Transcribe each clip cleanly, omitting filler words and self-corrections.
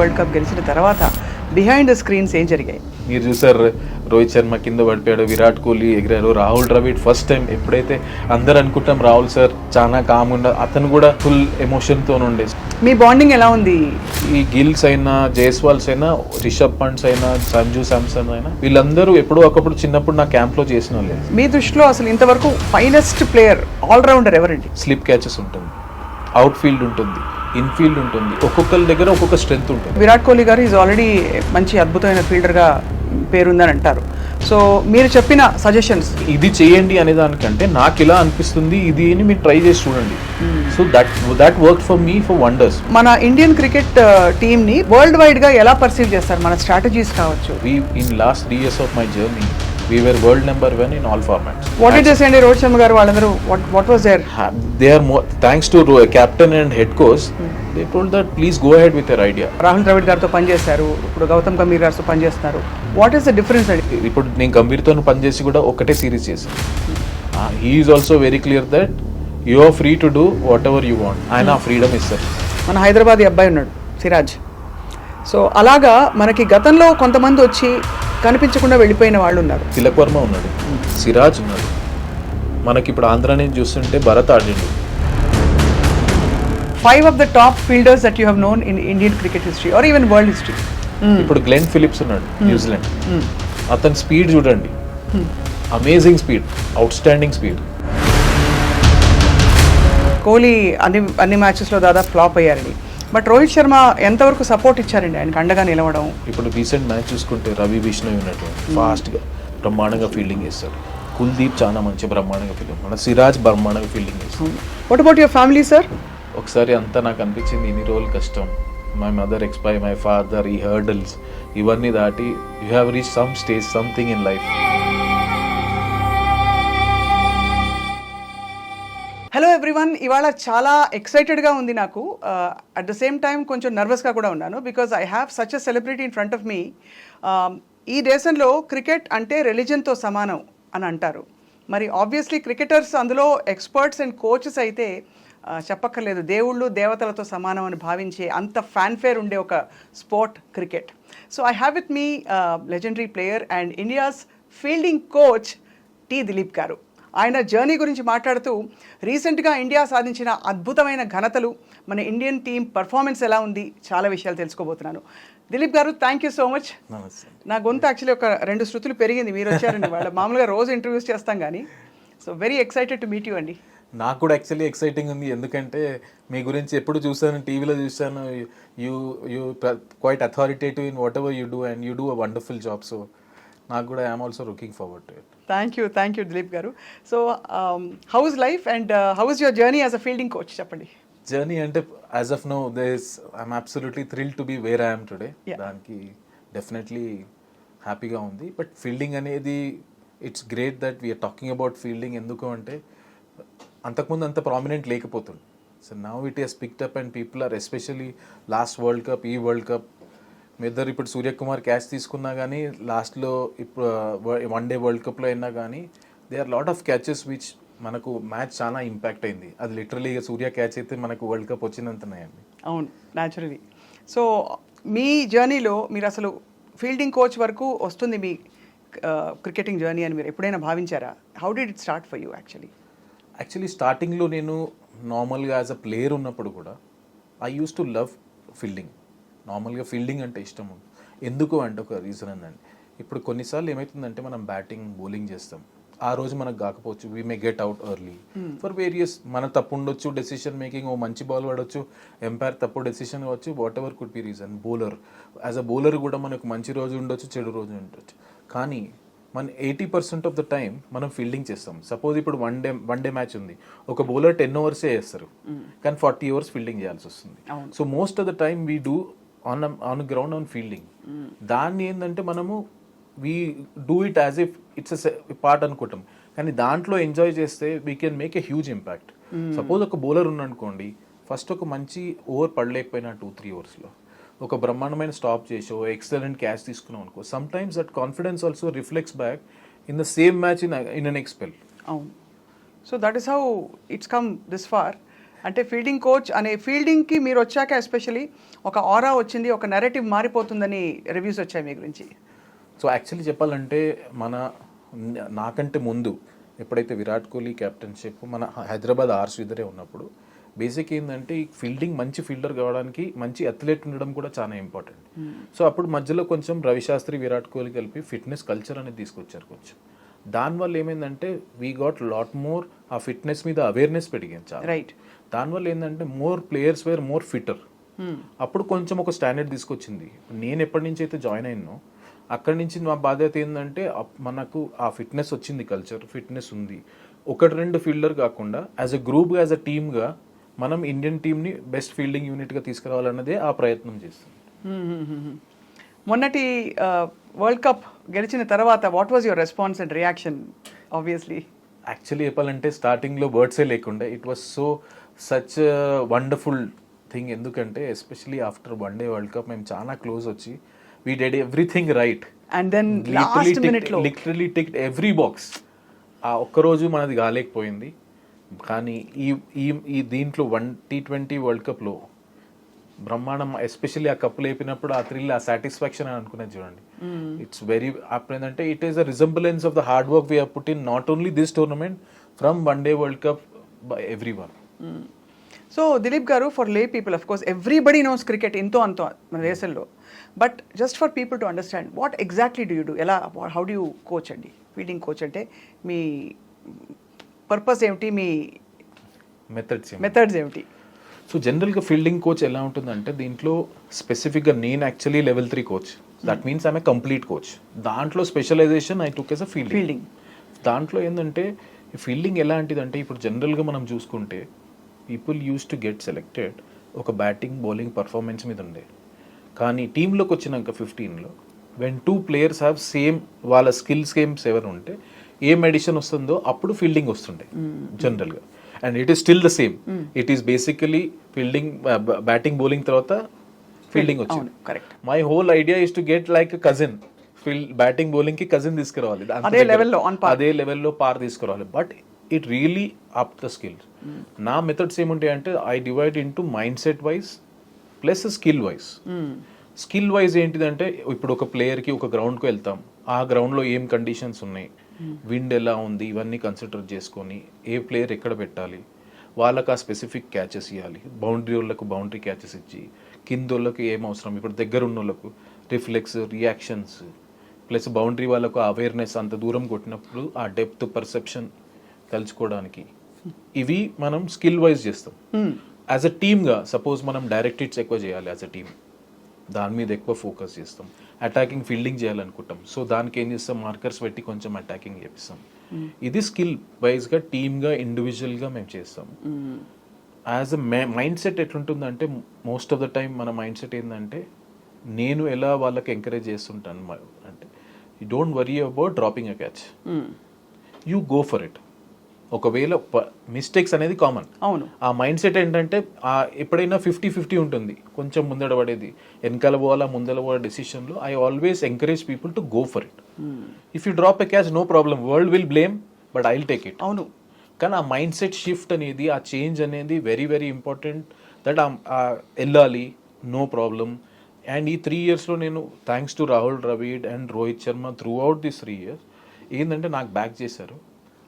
World cup గెలిచిన తర్వాత behind the screens ఏం జరిగాయి? మీరు చూసారు, రోహిత్ శర్మ కింద పడిపోయాడు, విరాట్ కోహ్లీ ఎగిరారు, రాహుల్ ద్రవిడ్ ఫస్ట్ టైం ఎప్పుడైతే అందరు అనుకుంటాం రాహుల్ సార్ చాలా కామ్గా, అతను కూడా ఫుల్ ఎమోషన్తో ఉండే. మీ బాండింగ్ ఎలా ఉంది? ఈ గిల్స్ అయినా, జైస్వాల్స్ అయినా, రిషబ్ పంట్స్ అయినా, సంజు శాంసన్ అయినా, వీళ్ళందరూ ఎప్పుడో ఒకప్పుడు చిన్నప్పుడు నా క్యాంప్లో చేసిన వాళ్ళే. మీ దృష్టిలో అసలు ఇంతవరకు ఫైనెస్ట్ ప్లేయర్ ఆల్రౌండర్ ఎవరండి? స్లిప్ క్యాచెస్ ఉంటుంది, అవుట్ ఫీల్డ్ ఉంటుంది, ఇన్ఫీల్డ్ ఉంటుంది, ఒక్కొక్కరి దగ్గర ఒక్కొక్క స్ట్రెంత్ ఉంటుంది. విరాట్ కోహ్లీ గారు ఈజ్ ఆల్రెడీ మంచి అద్భుతమైన ఫీల్డర్గా పేరుందని అంటారు. సో మీరు చెప్పిన సజెషన్స్ ఇది చేయండి అనే దానికంటే నాకు ఇలా అనిపిస్తుంది ఇది అని మీరు ట్రై చేసి చూడండి. So that work for me for wonders. మన ఇండియన్ క్రికెట్ టీమ్ని వరల్డ్ వైడ్గా ఎలా పర్సీవ్ చేస్తారు? మన స్ట్రాటజీస్ కావచ్చు. In last 3 years of my journey we were world number 1 in all formats. What did they say అండి రోహిత్ శర్మ గారు వాళ్ళందరూ? What was their? They are more, thanks to captain and head coach, they told that please go ahead with your idea. Rahul Dravid గారితో పనిచేశారు, ఇప్పుడు గౌతమ్ గంభీర్ గారితో పనిచేస్తున్నారు. What is the difference అండి? ఇప్పుడు నేను గంభీర్తో పనిచేసి కూడా ఒకటే సిరీస్ చేశాను. He is also very clear that you are free to do whatever you want. ఆయన ఫ్రీడమ్ ఇస్తారు. మన హైదరాబాద్ అబ్బాయి ఉన్నాడు సిరాజ్. సో అలాగా మనకి గతంలో కొంతమంది వచ్చి కనిపించకుండా వెళ్ళిపోయిన వాళ్ళు ఉన్నారు. తిలక్ వర్మ ఉన్నాడు, సిరాజ్ ఉన్నాడు, మనకి ఇప్పుడు ఆంధ్ర నుంచి చూస్తుంటే Bharat ఆడిండు. 5 of the top fielders that you have known in Indian cricket history or even world history. ఇప్పుడు గ్లెన్ ఫిలిప్స్ ఉన్నాడు, న్యూజిలాండ్. అతని స్పీడ్ చూడండి, amazing speed, out standing speed. Kohli అన్ని మ్యాచెస్లో దాదాపు ఫ్లాప్ అయ్యారండి. బట్ రోహిత్ శర్మ ఎంతవరకు సపోర్ట్ ఇచ్చారండి ఆయనకు అండగా నిలవడం? ఇప్పుడు రీసెంట్ మ్యాచ్ చూసుకుంటే రవి బిష్ణోయ్ ఉన్నట్టు ఫాస్ట్గా బ్రహ్మాండంగా ఫీల్డింగ్ చేస్తాడు. కుల్దీప్ చాలా మంచి బ్రహ్మాండంగా ఫీల్డింగ్, మన సిరాజ్ బ్రహ్మాండంగా ఫీల్డింగ్ చేస్తాడు. What about your family sir? ఒకసారి అంతా నాకు అనిపించింది ఇన్ని రోజులు కష్టం, my mother expire, my father, ఈ హర్డల్స్ ఇవన్నీ దాటి you have reach some stage, something in life. Hello everyone, ఇవాళ చాలా ఎక్సైటెడ్గా ఉంది నాకు. అట్ ద సేమ్ టైం కొంచెం నర్వస్గా కూడా ఉన్నాను. Because I have such a celebrity in front of me. ఈ దేశంలో క్రికెట్ అంటే రిలీజన్తో సమానం అని అంటారు. మరి ఆబ్వియస్లీ క్రికెటర్స్ అందులో ఎక్స్పర్ట్స్ అండ్ కోచెస్ అయితే చెప్పక్కర్లేదు, దేవుళ్ళు దేవతలతో సమానం అని భావించే అంత ఫ్యాన్ఫేర్ ఉండే ఒక sport cricket. So I have with me legendary player and India's fielding coach T Dilip గారు. ఆయన జర్నీ గురించి మాట్లాడుతూ రీసెంట్గా ఇండియా సాధించిన అద్భుతమైన ఘనతలు, మన ఇండియన్ టీమ్ పర్ఫార్మెన్స్ ఎలా ఉంది, చాలా విషయాలు తెలుసుకోబోతున్నాను. దిలీప్ గారు, థ్యాంక్ యూ సో మచ్. నా గొంతు యాక్చువల్లీ ఒక 2 శృతులు పెరిగింది, మీరు వచ్చారండి. వాళ్ళ మామూలుగా రోజు ఇంటర్వ్యూస్ చేస్తాం కానీ. So very excited to meet you అండి. నాకు కూడా యాక్చువల్లీ ఎక్సైటింగ్ ఉంది, ఎందుకంటే మీ గురించి ఎప్పుడు చూసాను, టీవీలో చూసాను. You quite authoritative in whatever you do and you do a wonderful job. So నాకు కూడా I'm also looking forward to it. Thank you Dilip గారు. So how is life and how is your journey as a fielding coach? చెప్పండి. Journey అంటే as of now I'm absolutely thrilled to be where I'm today. దానికి definitely హ్యాపీగా ఉంది. But fielding అనేది it's great that we're talking about fielding. ఎందుకు అంటే అంతకుముందు అంత ప్రామినెంట్ లేకపోతుంది. So now it has picked up and people are, especially last world cup, ఈ వరల్డ్ కప్ మీ ఇద్దరు ఇప్పుడు సూర్యకుమార్ క్యాచ్ తీసుకున్నా కానీ, లాస్ట్లో ఇప్పుడు వన్ డే వరల్డ్ కప్లో అయినా కానీ they are lot of catches which మనకు మ్యాచ్ చాలా ఇంపాక్ట్ అయింది. అది లిటరలీ సూర్య క్యాచ్ అయితే మనకు వరల్డ్ కప్ వచ్చినంతనాయండి. అవును, న్యాచురలీ. సో మీ జర్నీలో మీరు అసలు ఫీల్డింగ్ కోచ్ వరకు వస్తుంది మీ క్రికెటింగ్ జర్నీ అని మీరు ఎప్పుడైనా భావించారా? How did it start for you? Actually స్టార్టింగ్లో నేను నార్మల్గా యాజ్ అ ప్లేయర్ ఉన్నప్పుడు కూడా I used to love fielding. నార్మల్గా ఫీల్డింగ్ అంటే ఇష్టం. ఎందుకు అంటే ఒక రీజన్ ఉందండి. ఇప్పుడు కొన్నిసార్లు ఏమవుతుందంటే మనం బ్యాటింగ్ బౌలింగ్ చేస్తాం, ఆ రోజు మనకు కాకపోవచ్చు, we may get out early for various, మన తప్పు ఉండొచ్చు, డెసిషన్ మేకింగ్, ఓ మంచి బాల్ పడవచ్చు, ఎంపైర్ తప్పు డెసిషన్ కావచ్చు, what ever could be reason. Bowler as a bowler కూడా మనకు మంచి రోజు ఉండొచ్చు, చెడు రోజు ఉండొచ్చు. కానీ మన 80% ఆఫ్ ద టైం మనం ఫీల్డింగ్ చేస్తాం. సపోజ్ ఇప్పుడు వన్ డే మ్యాచ్ ఉంది, ఒక బౌలర్ 10 ఓవర్సే వేస్తారు, కానీ 40 ఓవర్స్ ఫీల్డింగ్ చేయాల్సి వస్తుంది. So most of the time we do on ground on fielding. దాన్ని ఏంటంటే మనము we do it as if it's a part అనుకుంటాం, కానీ దాంట్లో ఎంజాయ్ చేస్తే we can make a huge impact. Suppose ఒక బౌలర్ ఉన్నానుకోండి, ఫస్ట్ ఒక మంచి ఓవర్ పడలేకపోయినా 2-3 ఓవర్స్లో ఒక బ్రహ్మాండమైన స్టాప్ చేసో ఎక్సలెంట్ క్యాచ్ తీసుకున్నాం అనుకో, sometimes that confidence also reflects back in the same match in a next spell. అవును. So that is how it's come this far. అంటే ఫీల్డింగ్ కోచ్ అనే ఫీల్డింగ్కి మీరు వచ్చాక ఎస్పెషలీ ఒక ఆరా వచ్చింది, ఒక నెరేటివ్ మారిపోతుందని రివ్యూస్ వచ్చాయి మీ గురించి. సో యాక్చువల్లీ చెప్పాలంటే నాకంటే ముందు ఎప్పుడైతే విరాట్ కోహ్లీ కెప్టెన్షిప్ మన హైదరాబాద్ ఆర్స్ ఇద్దరే ఉన్నప్పుడు బేసిక్ ఏంటంటే ఈ ఫీల్డింగ్ మంచి ఫీల్డర్ కావడానికి మంచి అథ్లెట్ ఉండడం కూడా చాలా ఇంపార్టెంట్. సో అప్పుడు మధ్యలో కొంచెం రవిశాస్త్రి విరాట్ కోహ్లీ కలిపి ఫిట్నెస్ కల్చర్ అనేది తీసుకొచ్చారు కొంచెం. దానివల్ల ఏమైందంటే we got lot more uh fitness మీద అవేర్నెస్ పెరిగింది చాలా. రైట్. దానివల్ల ఏంటంటే more players were more fitter. అప్పుడు కొంచెం ఒక స్టాండర్డ్ తీసుకొచ్చింది. నేను ఎప్పటి నుంచి అయితే జాయిన్ అయినో అక్కడి నుంచి మా బాధ్యత ఏంటంటే మనకు ఆ ఫిట్నెస్ వచ్చింది, కల్చర్ ఫిట్నెస్ ఉంది. ఒకటి రెండు ఫీల్డర్ కాకుండా యాజ్ అ గ్రూప్గా యాజ్ అ టీమ్గా మనం ఇండియన్ టీమ్ని బెస్ట్ ఫీల్డింగ్ యూనిట్గా తీసుకురావాలన్నదే ఆ ప్రయత్నం చేస్తుంది. మొన్నటి వరల్డ్ కప్ గెలిచిన తర్వాత what was your response and reaction? Obviously actually చెప్పాలంటే స్టార్టింగ్లో వర్డ్సే లేకుండే. It was so such wonderful thing. ఎందుకంటే especially after one day world cup మేము చాలా క్లోజ్ వచ్చి we did everything right and then last మినిట్లో లిటరలీ టిక్డ్ ఎవ్రీ బాక్స్. ఆ ఒక్కరోజు మనది కాలేకపోయింది. కానీ ఈ దీంట్లో T20 వరల్డ్ కప్లో బ్రహ్మాండం, ఎస్పెషల్లీ ఆ కప్పు లేపినప్పుడు ఆ థ్రిల్, ఆ సాటిస్ఫాక్షన్ అని అనుకునేది చూడండి. ఇట్స్ వెరీ అప్పుడేంటంటే it is a resemblance of the hard work we have put in not only this tournament from one day world cup by every one. So Dilip గారు, for లే people of course everybody knows cricket ఎంతో అంతో మన దేశంలో, but just for people to understand what exactly do you do, ఎలా how do you coach అండి? Fielding coach అంటే మీ purpose ఏమిటి, మీ మెథడ్స్ ఏమిటి? సో జనరల్గా ఫీల్డింగ్ కోచ్ ఎలా ఉంటుందంటే దీంట్లో స్పెసిఫిక్గా నేను actually level 3 coach. That means I'm a complete coach. దాంట్లో specialization I took as a fielding. దాంట్లో ఏంటంటే ఫీల్డింగ్ ఎలాంటిదంటే ఇప్పుడు జనరల్గా మనం చూసుకుంటే people used to get selected ఒక బ్యాటింగ్ బౌలింగ్ పర్ఫార్మెన్స్ మీద ఉండే. కానీ టీంలోకి వచ్చినాక 15లో వెన్ 2 players హ్యావ్ సేమ్ వాళ్ళ స్కిల్స్ గేమ్స్ ఎవరు ఉంటే ఏం ఎడిషన్ వస్తుందో అప్పుడు ఫీల్డింగ్ వస్తుండే జనరల్గా. And it is still the same. It is basically fielding, batting bowling తర్వాత ఫీల్డింగ్ వచ్చింది. My whole idea is to get like cousin, batting bowling కి కజిన్ తీసుకురావాలి, అదే లెవెల్లో పార్ తీసుకురావాలి. But it really up the skills. నా మెథడ్స్ ఏముంటాయి అంటే I divide in to mind set wise plus skill wise. Skill wise ఏంటిదంటే ఇప్పుడు ఒక ప్లేయర్కి ఒక గ్రౌండ్కి వెళ్తాం, ఆ గ్రౌండ్లో ఏం కండిషన్స్ ఉన్నాయి, విండ్ ఎలా ఉంది, ఇవన్నీ కన్సిడర్ చేసుకొని ఏ ప్లేయర్ ఎక్కడ పెట్టాలి, వాళ్ళకి ఆ స్పెసిఫిక్ క్యాచెస్ ఇవ్వాలి. బౌండరీ వాళ్ళకు బౌండరీ క్యాచెస్ ఇచ్చి, కింద వాళ్ళకి ఏం అవసరం, ఇప్పుడు దగ్గర ఉన్న వాళ్ళకు రిఫ్లెక్స్, రియాక్షన్స్, ప్లస్ బౌండరీ వాళ్ళకు అవేర్నెస్, అంత దూరం కొట్టినప్పుడు ఆ డెప్త్ పర్సెప్షన్ కలుసుకోవడానికి, ఇవి మనం స్కిల్ వైజ్ చేస్తాం. యాజ్ అ టీమ్గా సపోజ్ మనం డైరెక్ట్ హిట్స్ ఎక్కువ చేయాలి, యాజ్ అ టీమ్ దాని మీద ఎక్కువ ఫోకస్ చేస్తాం. అటాకింగ్ ఫీల్డింగ్ చేయాలనుకుంటాం, సో దానికి ఏం చేస్తాం, మార్కర్స్ పెట్టి కొంచెం అటాకింగ్ చేపిస్తాం. ఇది స్కిల్ వైజ్గా టీమ్గా ఇండివిజువల్గా మేము చేస్తాం. యాజ్ అ మైండ్ సెట్ ఎట్లుంటుందంటే మోస్ట్ ఆఫ్ ద టైం మన మైండ్ సెట్ ఏంటంటే నేను ఎలా వాళ్ళకి ఎంకరేజ్ చేస్తుంటాను అంటే you don't worry about dropping a catch, you go for it. ఒకవేళ మిస్టేక్స్ అనేది కామన్. అవును. ఆ మైండ్ సెట్ ఏంటంటే ఎప్పుడైనా 50-50 ఉంటుంది, కొంచెం ముందడ పడేది, వెనకాల పోవాలా ముందర పోవాలా డెసిషన్లో. I always encourage people to go for it. If you drop a catch no problem, world will blame, but I will take it. అవును. కానీ ఆ మైండ్ సెట్ షిఫ్ట్ అనేది, ఆ చేంజ్ అనేది వెరీ వెరీ ఇంపార్టెంట్. దట్ వెళ్ళాలి, no problem. And ఈ 3 yearsలో నేను thanks to Rahul Dravid and Rohit Sharma throughout this 3 years ఏంటంటే నాకు బ్యాక్ చేశారు.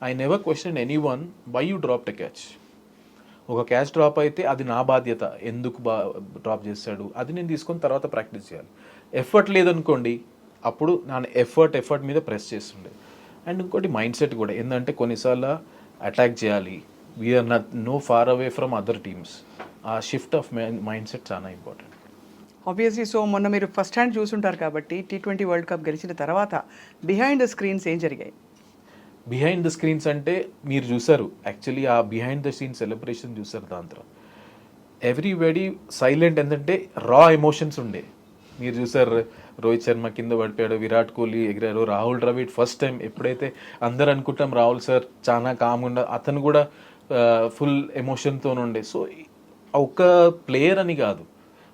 I never question anyone why you drop a catch. ఒక క్యాచ్ డ్రాప్ అయితే అది నా బాధ్యత, ఎందుకు డ్రాప్ చేశాడు అది నేను తీసుకొని తర్వాత ప్రాక్టీస్ చేయాలి. ఎఫర్ట్ లేదనుకోండి, అప్పుడు నా ఎఫర్ట్ మీద ప్రెస్ చేస్తుండే. అండ్ ఇంకోటి మైండ్ సెట్ కూడా ఏంటంటే కొన్నిసార్లు అటాక్ చేయాలి, we're no far away from other teams. ఆ షిఫ్ట్ ఆఫ్ మైండ్ సెట్ చాలా ఇంపార్టెంట్. ఆబ్వియస్లీ. సో మొన్న మీరు ఫస్ట్ హ్యాండ్ చూసుంటారు కాబట్టి T20 వరల్డ్ కప్ గెలిచిన తర్వాత బిహైండ్ ద స్క్రీన్స్ ఏం జరిగాయి? బిహైండ్ ద స్క్రీన్స్ అంటే మీరు చూసారు, యాక్చువల్లీ ఆ బిహైండ్ ద సీన్ సెలబ్రేషన్ చూసారు. దాంట్లో ఎవ్రీబడి సైలెంట్, ఏంటంటే రా ఎమోషన్స్ ఉండే. మీరు చూసారు, రోహిత్ శర్మ కింద పడిపోయాడు, విరాట్ కోహ్లీ ఎగిరారు, రాహుల్ ద్రవిడ్ ఫస్ట్ టైం. ఎప్పుడైతే అందరు అనుకుంటాం రాహుల్ సార్ చాలా కామ్గా, అతను కూడా ఫుల్ ఎమోషన్తో ఉండే. సో ఒక ప్లేయర్ అని కాదు,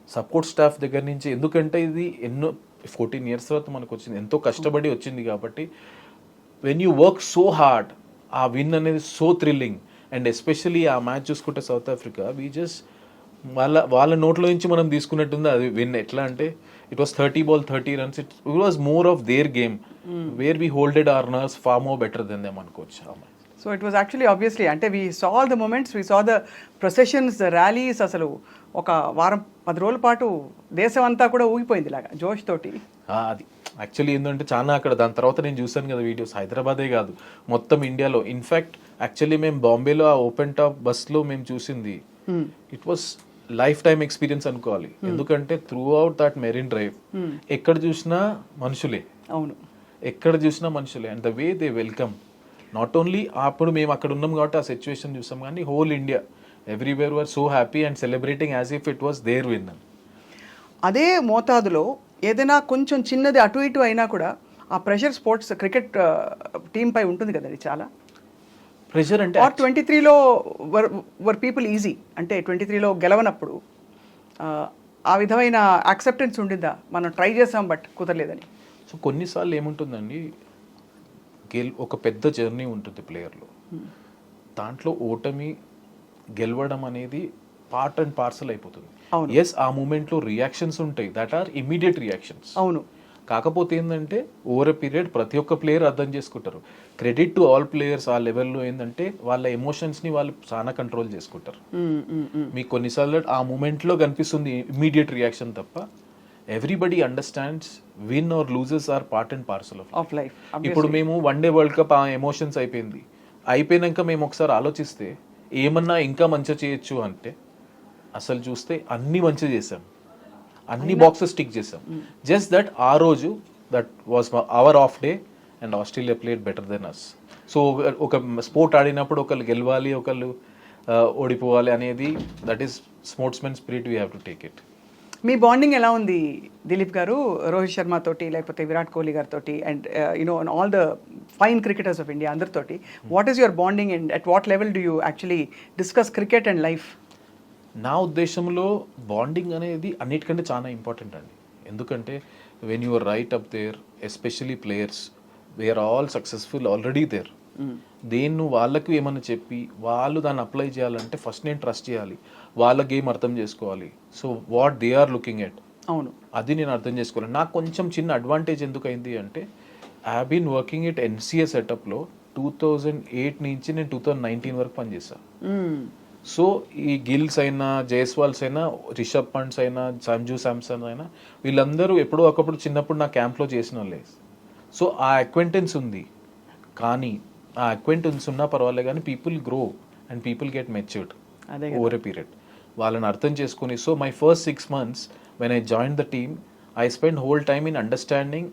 సపోర్ట్ స్టాఫ్ దగ్గర నుంచి, ఎందుకంటే ఇది ఎన్నో 14 years తర్వాత మనకు వచ్చింది, ఎంతో కష్టపడి వచ్చింది. కాబట్టి when you work so hard, ఆ విన్ అనేది సో థ్రిల్లింగ్. అండ్ ఎస్పెషలీ ఆ మ్యాచ్ చూసుకుంటే సౌత్ ఆఫ్రికా వీ జస్ట్ వాళ్ళ నోట్లో నుంచి మనం తీసుకున్నట్టుంది అది విన్. ఎట్లా అంటే it was 30 ball 30 runs. It was more of their game where we holded our nerves far more better than them అనుకోవచ్చు ఆ match. So it was actually obviously అంటే we saw all the moments, we saw the processions, the rallies. అసలు ఒక వారం 10 రోజుల పాటు దేశం అంతా కూడా ఊగిపోయింది ఇలాగా జోష్ తోటి. అది యాక్చువల్లీ ఏంటంటే చాలా అక్కడ దాని తర్వాత నేను చూసాను కదా వీడియోస్, హైదరాబాదే కాదు మొత్తం ఇండియాలో. ఇన్ఫ్యాక్ట్ యాక్చువల్లీ మేము బాంబేలో ఆ ఓపెన్ టాప్ బస్లో మేము చూసింది it was lifetime experience అనుకోవాలి. ఎందుకంటే throughout that Marine Drive ఎక్కడ చూసినా మనుషులే, అవును ఎక్కడ చూసినా మనుషులే. And the way they welcome, not only అప్పుడు మేము అక్కడ ఉన్నాం కాబట్టి ఆ సిచ్యువేషన్ చూసాం, కానీ whole India everywhere were so happy and celebrating as if it was their win. అదే మోతాదులో ఏదైనా కొంచెం చిన్నది అటు ఇటు అయినా కూడా ఆ ప్రెషర్ స్పోర్ట్స్ క్రికెట్ టీం పై ఉంటుంది కదండి చాలా. ప్రెషర్ అంటే ఆర్ 23లో వర్ పీపుల్ ఈజీ అంటే 23లో గెలవనప్పుడు ఆ విధమైన యాక్సెప్టెన్స్ ఉండిందా, మనం ట్రై చేసాం బట్ కుదరలేదని? సో కొన్నిసార్లు ఏముంటుందండి, ఒక పెద్ద జర్నీ ఉంటుంది ప్లేయర్లో, దాంట్లో ఓటమి గెలవడం అనేది పార్ట్ అండ్ పార్సల్ అయిపోతుంది. ఎస్ ఆ మూమెంట్లో రియాక్షన్స్ ఉంటాయి, దట్ ఆర్ ఇమీడియట్ రియాక్షన్స్. అవును. కాకపోతే ఏంటంటే ఓవర్ ఎ పీరియడ్ ప్రతి ఒక్క ప్లేయర్ అర్థం చేసుకుంటారు. క్రెడిట్ టు ఆల్ ప్లేయర్స్ ఆ లెవెల్లో ఏంటంటే వాళ్ళ ఎమోషన్స్ని వాళ్ళు చాలా కంట్రోల్ చేసుకుంటారు. మీకు కొన్నిసార్లు ఆ మూమెంట్లో కనిపిస్తుంది ఇమీడియట్ రియాక్షన్ తప్ప everybody understands win or loses are part and parcel of life. ఇప్పుడు మేము వన్డే వరల్డ్ కప్ ఆ ఎమోషన్స్ అయిపోయినాక మేము ఒకసారి ఆలోచిస్తే ఏమన్నా ఇంకా మంచిగా చేయొచ్చు అంటే అసలు చూస్తే అన్ని మంచిగా చేసాం, అన్ని బాక్సెస్ టిక్ చేసాం. జస్ట్ దట్ ఆ రోజు that was our off day and Australia played better than us. So ఒక స్పోర్ట్ ఆడినప్పుడు ఒకళ్ళు గెలవాలి, ఒకళ్ళు ఓడిపోవాలి అనేది that is sportsmen spirit, we have to take it. మీ బాండింగ్ ఎలా ఉంది దిలీప్ గారు రోహిత్ శర్మ తోటి, లేకపోతే విరాట్ కోహ్లీ గారితోటి, and you know all the fine cricketers of India అందరితోటి? What is your bonding and at what level do you actually discuss cricket and life? నా ఉద్దేశంలో బాండింగ్ అనేది అన్నిటికంటే చాలా ఇంపార్టెంట్ అండి. ఎందుకంటే when you're right up there, especially players, they are all successful already there. దేన్ని వాళ్ళకు ఏమన్నా చెప్పి వాళ్ళు దాన్ని అప్లై చేయాలంటే ఫస్ట్ నేను ట్రస్ట్ చేయాలి, వాళ్ళ గేమ్ అర్థం చేసుకోవాలి. So what they are looking at, అవును, అది నేను అర్థం చేసుకోవాలి. నాకు కొంచెం చిన్న అడ్వాంటేజ్ ఎందుకు అయింది అంటే I have been working at NCA సెటప్లో 2008 నుంచి నేను 2019 వరకు పనిచేశాను. సో ఈ గిల్స్ అయినా, జైస్వాల్స్ అయినా, రిషబ్ పంట్స్ అయినా, సంజు శాంసన్ అయినా, వీళ్ళందరూ ఎప్పుడో ఒకప్పుడు చిన్నప్పుడు నా క్యాంప్లో చేసిన వాళ్ళే. సో ఆ అక్వెంటెన్స్ ఉంది, కానీ ఆ అక్వెంటెన్స్ ఉన్నా పర్వాలేదు, కానీ people grow and people get matured over a period. వాళ్ళని అర్థం చేసుకుని, so my first 6 months when I joined the team, I spent whole time in understanding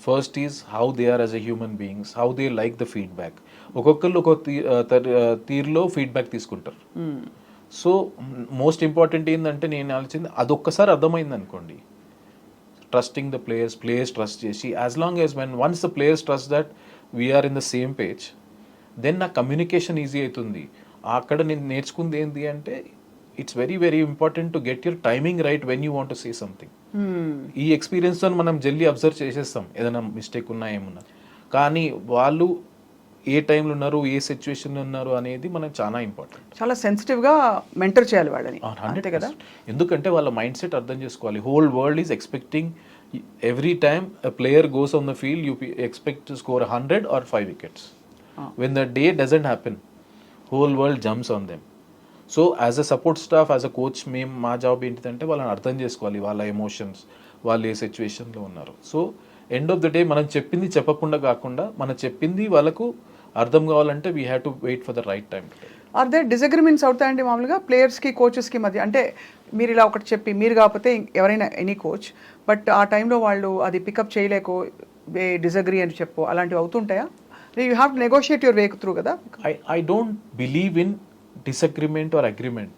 first is how they are as a human beings, how they like the feedback. ఒక్కొక్కళ్ళు ఒక తీరులో feedback తీసుకుంటారు. So most important ఏంటంటే నేను ఆలోచించింది అదొక్కసారి అర్థమైంది అనుకోండి, ట్రస్టింగ్ ద ప్లేయర్స్ ట్రస్ట్ చేసి, as long as when once the players trust that we're in the same page, then నా కమ్యూనికేషన్ ఈజీ అవుతుంది. అక్కడ నేను నేర్చుకుంది ఏంటి అంటే it's very very important to get your timing right when you want to say something. ఈ ఎక్స్పీరియన్స్తో మనం జల్దీ అబ్జర్వ్ చేసేస్తాం ఏదైనా మిస్టేక్ ఉన్నా ఏమున్నా, కానీ వాళ్ళు ఏ టైంలో ఉన్నారు, ఏ సిచ్యువేషన్లో ఉన్నారు అనేది మనకు చాలా ఇంపార్టెంట్. చాలా సెన్సిటివ్గా మెంటర్ చేయాలి వాళ్ళని, అంతే కదా? ఎందుకంటే వాళ్ళ మైండ్ సెట్ అర్థం చేసుకోవాలి. Whole world is expecting every time a player goes on the field, you expect to score 100 or 5 wickets. When the day doesn't happen, whole world jumps on them. So as a support staff, as a coach, మేము మా job ఏంటిదంటే వాళ్ళని అర్థం చేసుకోవాలి, వాళ్ళ emotions, వాళ్ళు ఏ సిచ్యువేషన్లో ఉన్నారు. So end of the day మనం చెప్పింది చెప్పకుండా కాకుండా మనం చెప్పింది వాళ్ళకు అర్థం కావాలంటే we have to wait for the right time. Are they disagreements అవుతాయండి మామూలుగా ప్లేయర్స్కి కోచెస్కి మధ్య? అంటే మీరు ఇలా ఒకటి చెప్పి మీరు కాకపోతే ఎవరైనా ఎనీ కోచ్, బట్ ఆ టైంలో వాళ్ళు అది పికప్ చేయలేకో డిసగ్రీ అని చెప్పు, అలాంటివి అవుతుంటాయా? You have to negotiate your way through కదా. I don't believe in disagreement or agreement.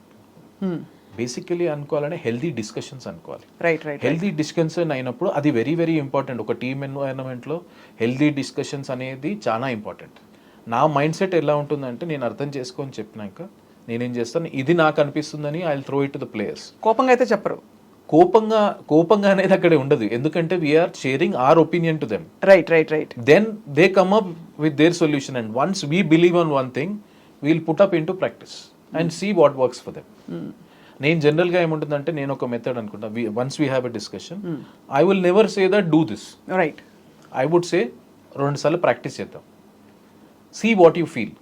Basically అనుకోవాలంటే హెల్దీ డిస్కషన్స్ అనుకోవాలి. రైట్. హెల్దీ డిస్కషన్ అయినప్పుడు అది వెరీ వెరీ ఇంపార్టెంట్. ఒక టీమ్ ఎన్వైరన్మెంట్లో హెల్దీ డిస్కషన్స్ అనేది చాలా ఇంపార్టెంట్. నా మైండ్ సెట్ ఎలా ఉంటుందంటే నేను అర్థం చేసుకొని చెప్పినాక నేనేం చేస్తాను, ఇది నాకు అనిపిస్తుందని I will throw it to the players. కోపంగా అయితే చెప్పరు. కోపంగా అనేది అక్కడే ఉండదు, ఎందుకంటే we're sharing our opinion to them. Right. Then they come up with their solution, and once we believe on one thing we'll put up in to practice and see what works for them. నేను జనరల్గా ఏముంటుందంటే నేను ఒక method అనుకుంటా, once we have a discussion I will never say that do this, right, I would say 2 సార్లు practice చేద్దాం, see what you feel,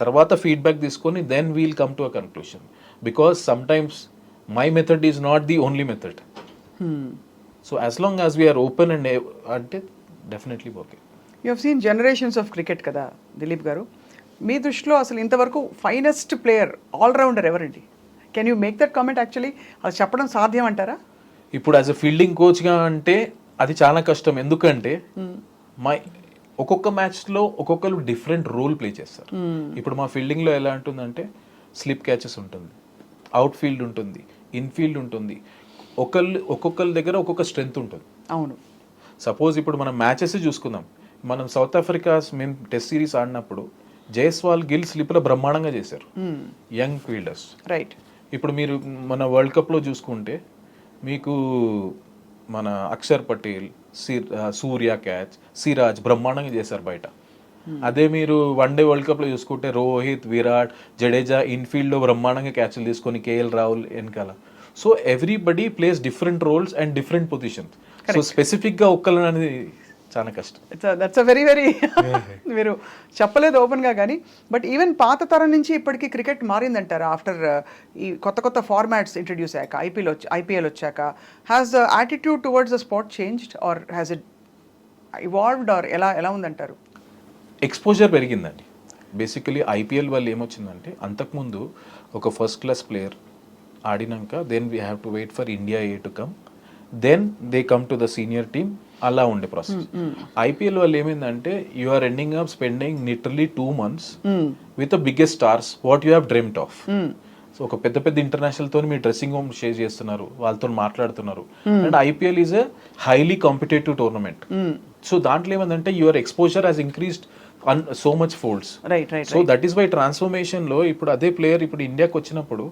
తర్వాత feedback తీసుకొని then we'll come to a conclusion. Because sometimes my method is not the only method. So as long as we're open and అంటే definitely okay. You have seen generations of cricket కదా దిలీప్ గారు, మీ దృష్టిలో అసలు ఇంతవరకు finest player allrounder ఎవరండి? Can you make that comment? Actually అది చెప్పడం సాధ్యం అంటారా? ఇప్పుడు యాజ్ అ ఫీల్డింగ్ కోచ్గా అంటే అది చాలా కష్టం. ఎందుకంటే ఒక్కొక్క మ్యాచ్లో ఒక్కొక్కరు డిఫరెంట్ రోల్ ప్లే చేస్తారు. ఇప్పుడు మా ఫీల్డింగ్లో ఎలా ఉంటుందంటే స్లిప్ క్యాచెస్ ఉంటుంది, అవుట్ ఫీల్డ్ ఉంటుంది, ఇన్ఫీల్డ్ ఉంటుంది, ఒక్కొక్కరి దగ్గర ఒక్కొక్క స్ట్రెంగ్త్ ఉంటుంది. అవును. సపోజ్ ఇప్పుడు మనం మ్యాచెస్ చూసుకుందాం, మనం సౌత్ ఆఫ్రికా మేము టెస్ట్ సిరీస్ ఆడినప్పుడు జైస్వాల్, గిల్ స్లిప్లో బ్రహ్మాండంగా చేశారు, యంగ్ ఫీల్డర్స్. రైట్. ఇప్పుడు మీరు మన వరల్డ్ కప్లో చూసుకుంటే మీకు మన అక్షర్ పటేల్, సూర్య క్యాచ్, సిరాజ్ బ్రహ్మాండంగా చేశారు బయట. అదే మీరు వన్డే వరల్డ్ కప్లో చూసుకుంటే రోహిత్, విరాట్, జడేజా ఇన్ఫీల్డ్లో బ్రహ్మాండంగా క్యాచ్లు తీసుకొని కేఎల్ రాహుల్ వెనకాల. So everybody plays different roles and different positions. So స్పెసిఫిక్గా ఒక్కరు అనేది చాలా కష్టం. దట్స్ అ వెరీ మీరు చెప్పలేదు ఓపెన్గా, కానీ బట్ ఈవెన్ పాత తరం నుంచి ఇప్పటికీ క్రికెట్ మారిందంటారా ఆఫ్టర్ ఈ కొత్త ఫార్మాట్స్ ఇంట్రడ్యూస్ అయ్యాక, ఐపీఎల్ వచ్చాక? Has the attitude towards the sport changed or has it evolved or ఎలా ఉందంటారు? ఎక్స్పోజర్ పెరిగిందండి. బేసికలీ ఐపీఎల్ వల్ల ఏమొచ్చిందంటే అంతకుముందు ఒక ఫస్ట్ క్లాస్ ప్లేయర్ ఆడినాక then we have to wait for India A to come, then they come to the senior team, అలా ఉండే ప్రాసెస్. ఐపీఎల్ వల్ల ఏమైందంటే you are ending up spending literally 2 months with the biggest stars what you have dreamed of. So ఒక పెద్ద international తోని మీ dressing room share చేస్తున్నారు, వాళ్ళతో మాట్లాడుతున్నారు. And IPL is a highly competitive tournament. So దాంట్లో ఏమైందంటే your exposure has increased so much folds. So that is why transformation లో ఇప్పుడు అదే ప్లేయర్ ఇప్పుడు ఇండియాకి వచ్చినప్పుడు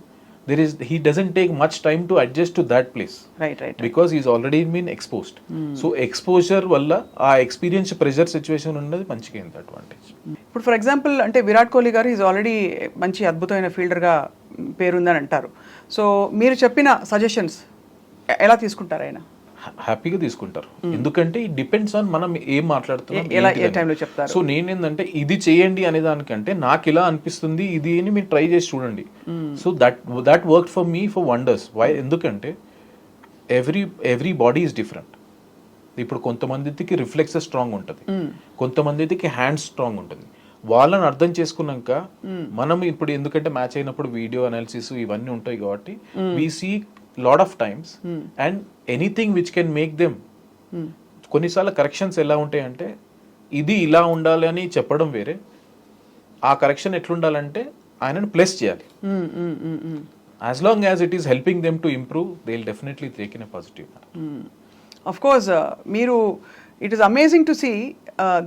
he doesn't take much time to adjust to that place, right because he's already been exposed. So exposure valla aa experience pressure situation ఉన్నది మంచిగా అయింది advantage. ఇప్పుడు ఫర్ ఎగ్జాంపుల్ అంటే విరాట్ కోహ్లీ గారు ఈజ్ ఆల్రెడీ మంచి అద్భుతమైన ఫీల్డర్గా పేరుందని అంటారు. సో మీరు చెప్పిన సజెషన్స్ ఎలా తీసుకుంటారు ఆయన? హ్యాపీగా తీసుకుంటారు. ఎందుకంటే ఇట్ డిపెండ్స్ ఆన్ మనం ఏం మాట్లాడుతున్నాం, ఏ టైంలో చెప్తారు. సో నేనేందంటే ఇది చేయండి అనే దానికంటే నాకు ఇలా అనిపిస్తుంది ఇది అని మీరు ట్రై చేసి చూడండి. So that work for me for wonders. Why? ఎందుకంటే ఎవ్రీ బాడీ ఈజ్ డిఫరెంట్. ఇప్పుడు కొంతమందికి రిఫ్లెక్సెస్ స్ట్రాంగ్ ఉంటుంది, కొంతమందికి హ్యాండ్స్ స్ట్రాంగ్ ఉంటుంది. వాళ్ళని అర్థం చేసుకున్నాక మనం ఇప్పుడు ఎందుకంటే మ్యాచ్ అయినప్పుడు వీడియో అనాలిసిస్ ఇవన్నీ ఉంటాయి కాబట్టి we see lot of times and anything which can make them. కొన్నిసార్లు కరెక్షన్స్ ఎలా ఉంటాయంటే ఇది ఇలా ఉండాలి అని చెప్పడం వేరే, ఆ కరెక్షన్ ఎట్లుండాలంటే ఆయనను ప్లస్ చేయాలి. As long as it is helping them to improve they will definitely take in a positive. Of course మీరు it is amazing to see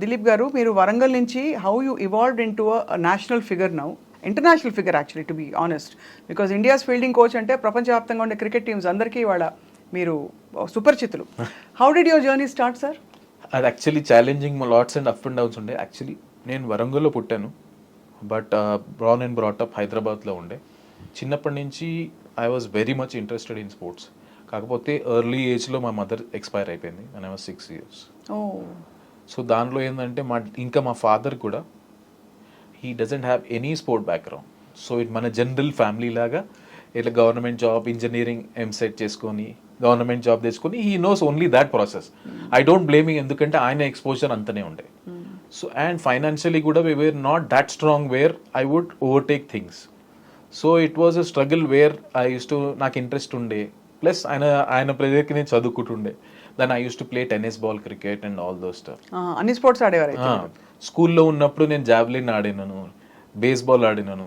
Dilip గారు, మీరు వరంగల్ నుంచి how you evolved in to a national figure now, international figure actually to be honest. Because India's fielding coach అంటే ప్రపంచవ్యాప్తంగా ఉండే cricket teams అందరికీ వాళ్ళ మీరు సుపరిచితులు. How did your journey start sir? అది actually challenging lots and up and downs ఉండే. Actually నేను వరంగల్లో పుట్టాను, బట్ బ్రాన్ అండ్ బ్రాటప్ హైదరాబాద్లో ఉండే. చిన్నప్పటి నుంచి I was very much interested in sports. కాకపోతే ఎర్లీ ఏజ్లో మా మదర్ ఎక్స్పైర్ అయిపోయింది when I was 6 years. So దానిలో ఏంటంటే మా ఫాదర్ కూడా he doesn't have any sport background. So it మన జనరల్ ఫ్యామిలీ లాగా ఇట్లా గవర్నమెంట్ జాబ్, ఇంజనీరింగ్ ఎంసెట్ చేసుకొని గవర్నమెంట్ జాబ్ తెచ్చుకొని he knows only that process. I don't blaming, ఎందుకంటే ఆయన ఎక్స్పోజర్ అంతనే ఉండే. సో అండ్ ఫైనాన్షియలీ కూడా we were not that strong where I would overtake things. So it was a struggle where I used to, నాకు interest ఉండే, plus ఆయన ప్రెజర్కి నేను చదువుకుంటుండే. Then I used to play tennis ball, cricket and all those stuff. అన్ని sports ఆడేవారు? స్కూల్లో ఉన్నప్పుడు నేను జావ్లిన్ ఆడినాను, బేస్బాల్ ఆడినాను.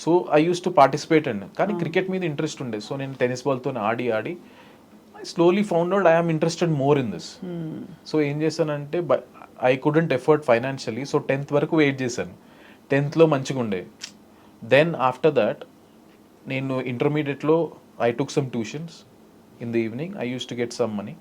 So I used to participate అండి. కానీ క్రికెట్ మీద ఇంట్రెస్ట్ ఉండే. సో నేను టెన్నిస్ బాల్తో ఆడి I slowly found out I am interested more in this. So ఏం చేశానంటే I couldn't afford financially. So 10th వరకు వెయిట్ చేశాను. 10thలో మంచిగా ఉండే. దెన్ ఆఫ్టర్ దాట్ నేను ఇంటర్మీడియట్లో I took some tuitions in the evening. I used to get some money.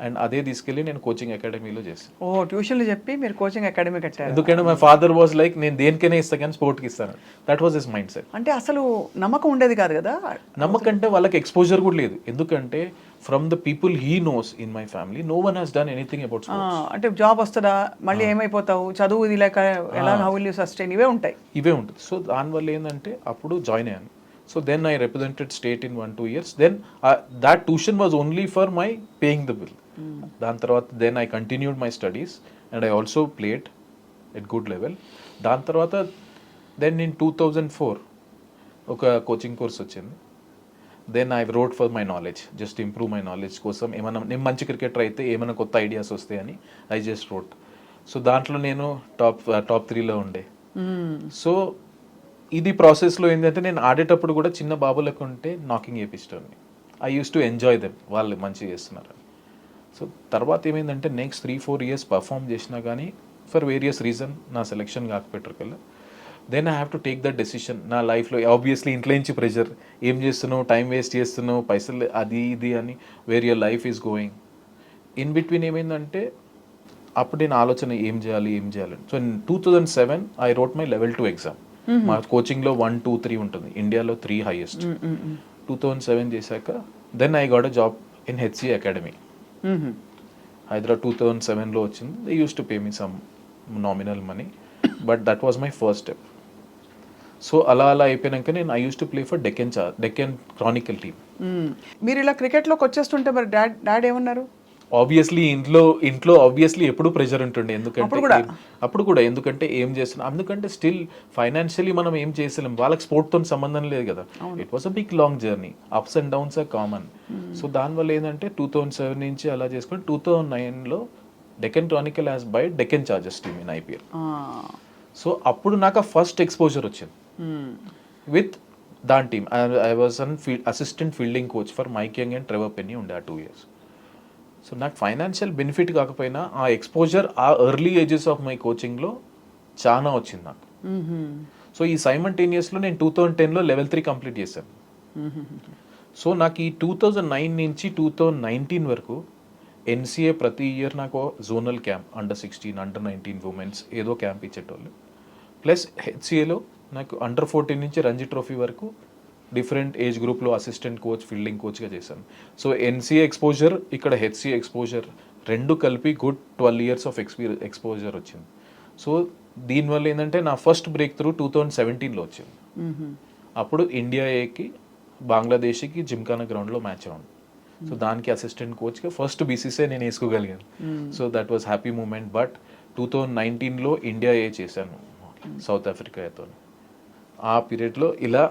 And అదే తీసుకెళ్ళి నేను కోచింగ్ అకాడమీలో చేస్తాను. ఓ ట్యూషన్లు చెప్పి మీరు కోచింగ్ అకాడమీ కట్టారు. ఎందుకంటే మై ఫాదర్ వాజ్ లైక్ నేను దేనికైనా ఇస్తాను కానీ స్పోర్ట్కి ఇస్తాను. That was his mind set. అంటే అసలు నమ్మకం ఉండేది కాదు కదా. నమ్మకం అంటే వాళ్ళకి ఎక్స్పోజర్ కూడా లేదు. ఎందుకంటే from the people he knows in my family no one has done anything about sports. అంటే జాబ్ వస్తుందా, మళ్ళీ ఏమైపోతావు, చదువు ఇది లేక ఎలా, హౌ విల్ యూ సస్టైన్, ఇవే ఉంటాయి. సో దానివల్ల ఏంటంటే అప్పుడు జాయిన్ అయ్యాను. So then I represented state in 1-2 years. Then that tuition was only for my paying the bill. దాని తర్వాత then I continued my studies and I also played at good level. దాని తర్వాత then in 2004 ఒక coaching course వచ్చింది. Then I rode for my knowledge, just improve my knowledge కోసం. ఏమైనా నేను మంచి క్రికెటర్ అయితే ఏమైనా కొత్త ఐడియాస్ వస్తాయని ఐ జస్ట్ రోడ్. సో దాంట్లో నేను టాప్ 3లో ఉండే. సో ఇది ప్రాసెస్లో ఏంటంటే నేను ఆడేటప్పుడు కూడా చిన్న బాబులకు ఉంటే నాకింగ్ చేపిస్తాను. I used to enjoy them, వాళ్ళు మంచిగా చేస్తున్నారు. సో తర్వాత ఏమైందంటే నెక్స్ట్ 3-4 years పర్ఫామ్ చేసినా కానీ ఫర్ వేరియస్ రీజన్ నా సెలెక్షన్ కాకపోయారు కల్లా. Then I have to take that decision. నా లైఫ్లో ఆబ్వియస్లీ ఇంట్లో నుంచి ప్రెషర్, ఏం చేస్తున్నావు, టైం వేస్ట్ చేస్తున్నావు, పైసలు అది ఇది అని, where your life is going. In between ఏమైందంటే అప్పుడు నేను ఆలోచన ఏం చేయాలి. So in 2007 I wrote my level 2 exam. మా కోచింగ్లో 1, 2, 3 ఉంటుంది, ఇండియాలో 3 highest. 2007 చేశాక then I got a job in HC academy Hyderabad. 2007లో వచ్చింది. They used to pay me some nominal money, but that was my first step. So అలా అయిపోయాక నేను I used to play for Deccan Chronicle team. మీరు ఇలా క్రికెట్లోకి వచ్చేస్తుంటే మరి డాడ్ ఏమన్నారు? ఆబ్వియస్లీ ఇంట్లో ఆబ్వియస్లీ ఎప్పుడు ప్రెషర్ ఉంటుండే. అప్పుడు కూడా ఎందుకంటే ఏం చేస్తున్నాం, ఎందుకంటే స్టిల్ ఫైనాన్షియలీ మనం ఏం చేసలేం, వాళ్ళకి స్పోర్ట్తో సంబంధం లేదు కదా. It was a big long journey, ups and downs are common. So దానివల్ల ఏంటంటే 2007 నుంచి అలా చేసుకొని 2009లో Deccan Chronicle has by Deccan Chargers team in IPL. So అప్పుడు నాకు ఫస్ట్ ఎక్స్పోజర్ వచ్చింది విత్ దాని టీమ్. I was an assistant fielding coach for Mike Young and Trevor Penny ఉండే ఆ 2 years. సో నాకు ఫైనాన్షియల్ బెనిఫిట్ కాకపోయినా ఆ ఎక్స్పోజర్ ఆ ఎర్లీ ఏజెస్ ఆఫ్ మై కోచింగ్లో చాలా వచ్చింది నాకు. సో ఈ సైమల్టేనియస్లో నేను 2010లో level 3 కంప్లీట్ చేశాను. సో నాకు ఈ 2009 నుంచి 2019 వరకు NCA ప్రతి ఇయర్ నాకు జోనల్ క్యాంప్ అండర్-16, అండర్-19 ఉమెన్స్ ఏదో క్యాంప్ ఇచ్చేటోళ్ళు. ప్లస్ HCAలో నాకు అండర్-14 నుంచి రంజీ ట్రోఫీ వరకు డిఫరెంట్ ఏజ్ గ్రూప్లో అసిస్టెంట్ కోచ్, ఫీల్డింగ్ కోచ్గా చేశాను. సో NCA ఎక్స్పోజర్, ఇక్కడ HCA ఎక్స్పోజర్ రెండు కలిపి గుడ్ 12 years ఆఫ్ ఎక్స్పోజర్ వచ్చింది. సో దీనివల్ల ఏంటంటే నా ఫస్ట్ బ్రేక్ త్రూ 2017లో వచ్చింది. అప్పుడు ఇండియా ఏకి బంగ్లాదేశ్కి జిమ్ఖానా గ్రౌండ్లో మ్యాచ్ ఉంది. సో దానికి అసిస్టెంట్ కోచ్గా ఫస్ట్ BCCI నేను వేసుకోగలిగాను. So that was happy moment. But 2019లో ఇండియా ఏ చేశాను సౌత్ ఆఫ్రికాతో. ఆ పీరియడ్లో ఇలా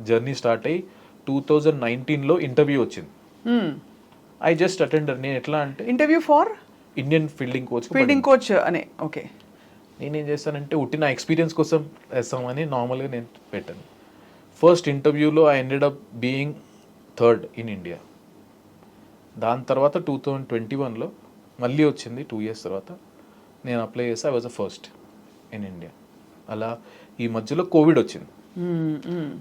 జర్నీ స్టార్ట్ అయ్యి 2019లో ఇంటర్వ్యూ వచ్చింది. I just attended. నేను ఎట్లా అంటే interview for Indian fielding coach అనే. ఓకే. నేనేం చేస్తానంటే ఉట్టి నా ఎక్స్పీరియన్స్ కోసం వేస్తామని నార్మల్గా నేను పెట్టాను. ఫస్ట్ ఇంటర్వ్యూలో I ended up being 3rd in India. దాని తర్వాత 2021లో మళ్ళీ వచ్చింది 2 years తర్వాత నేను అప్లై చేస్తే I was the first in India. అలా ఈ మధ్యలో కోవిడ్ వచ్చింది.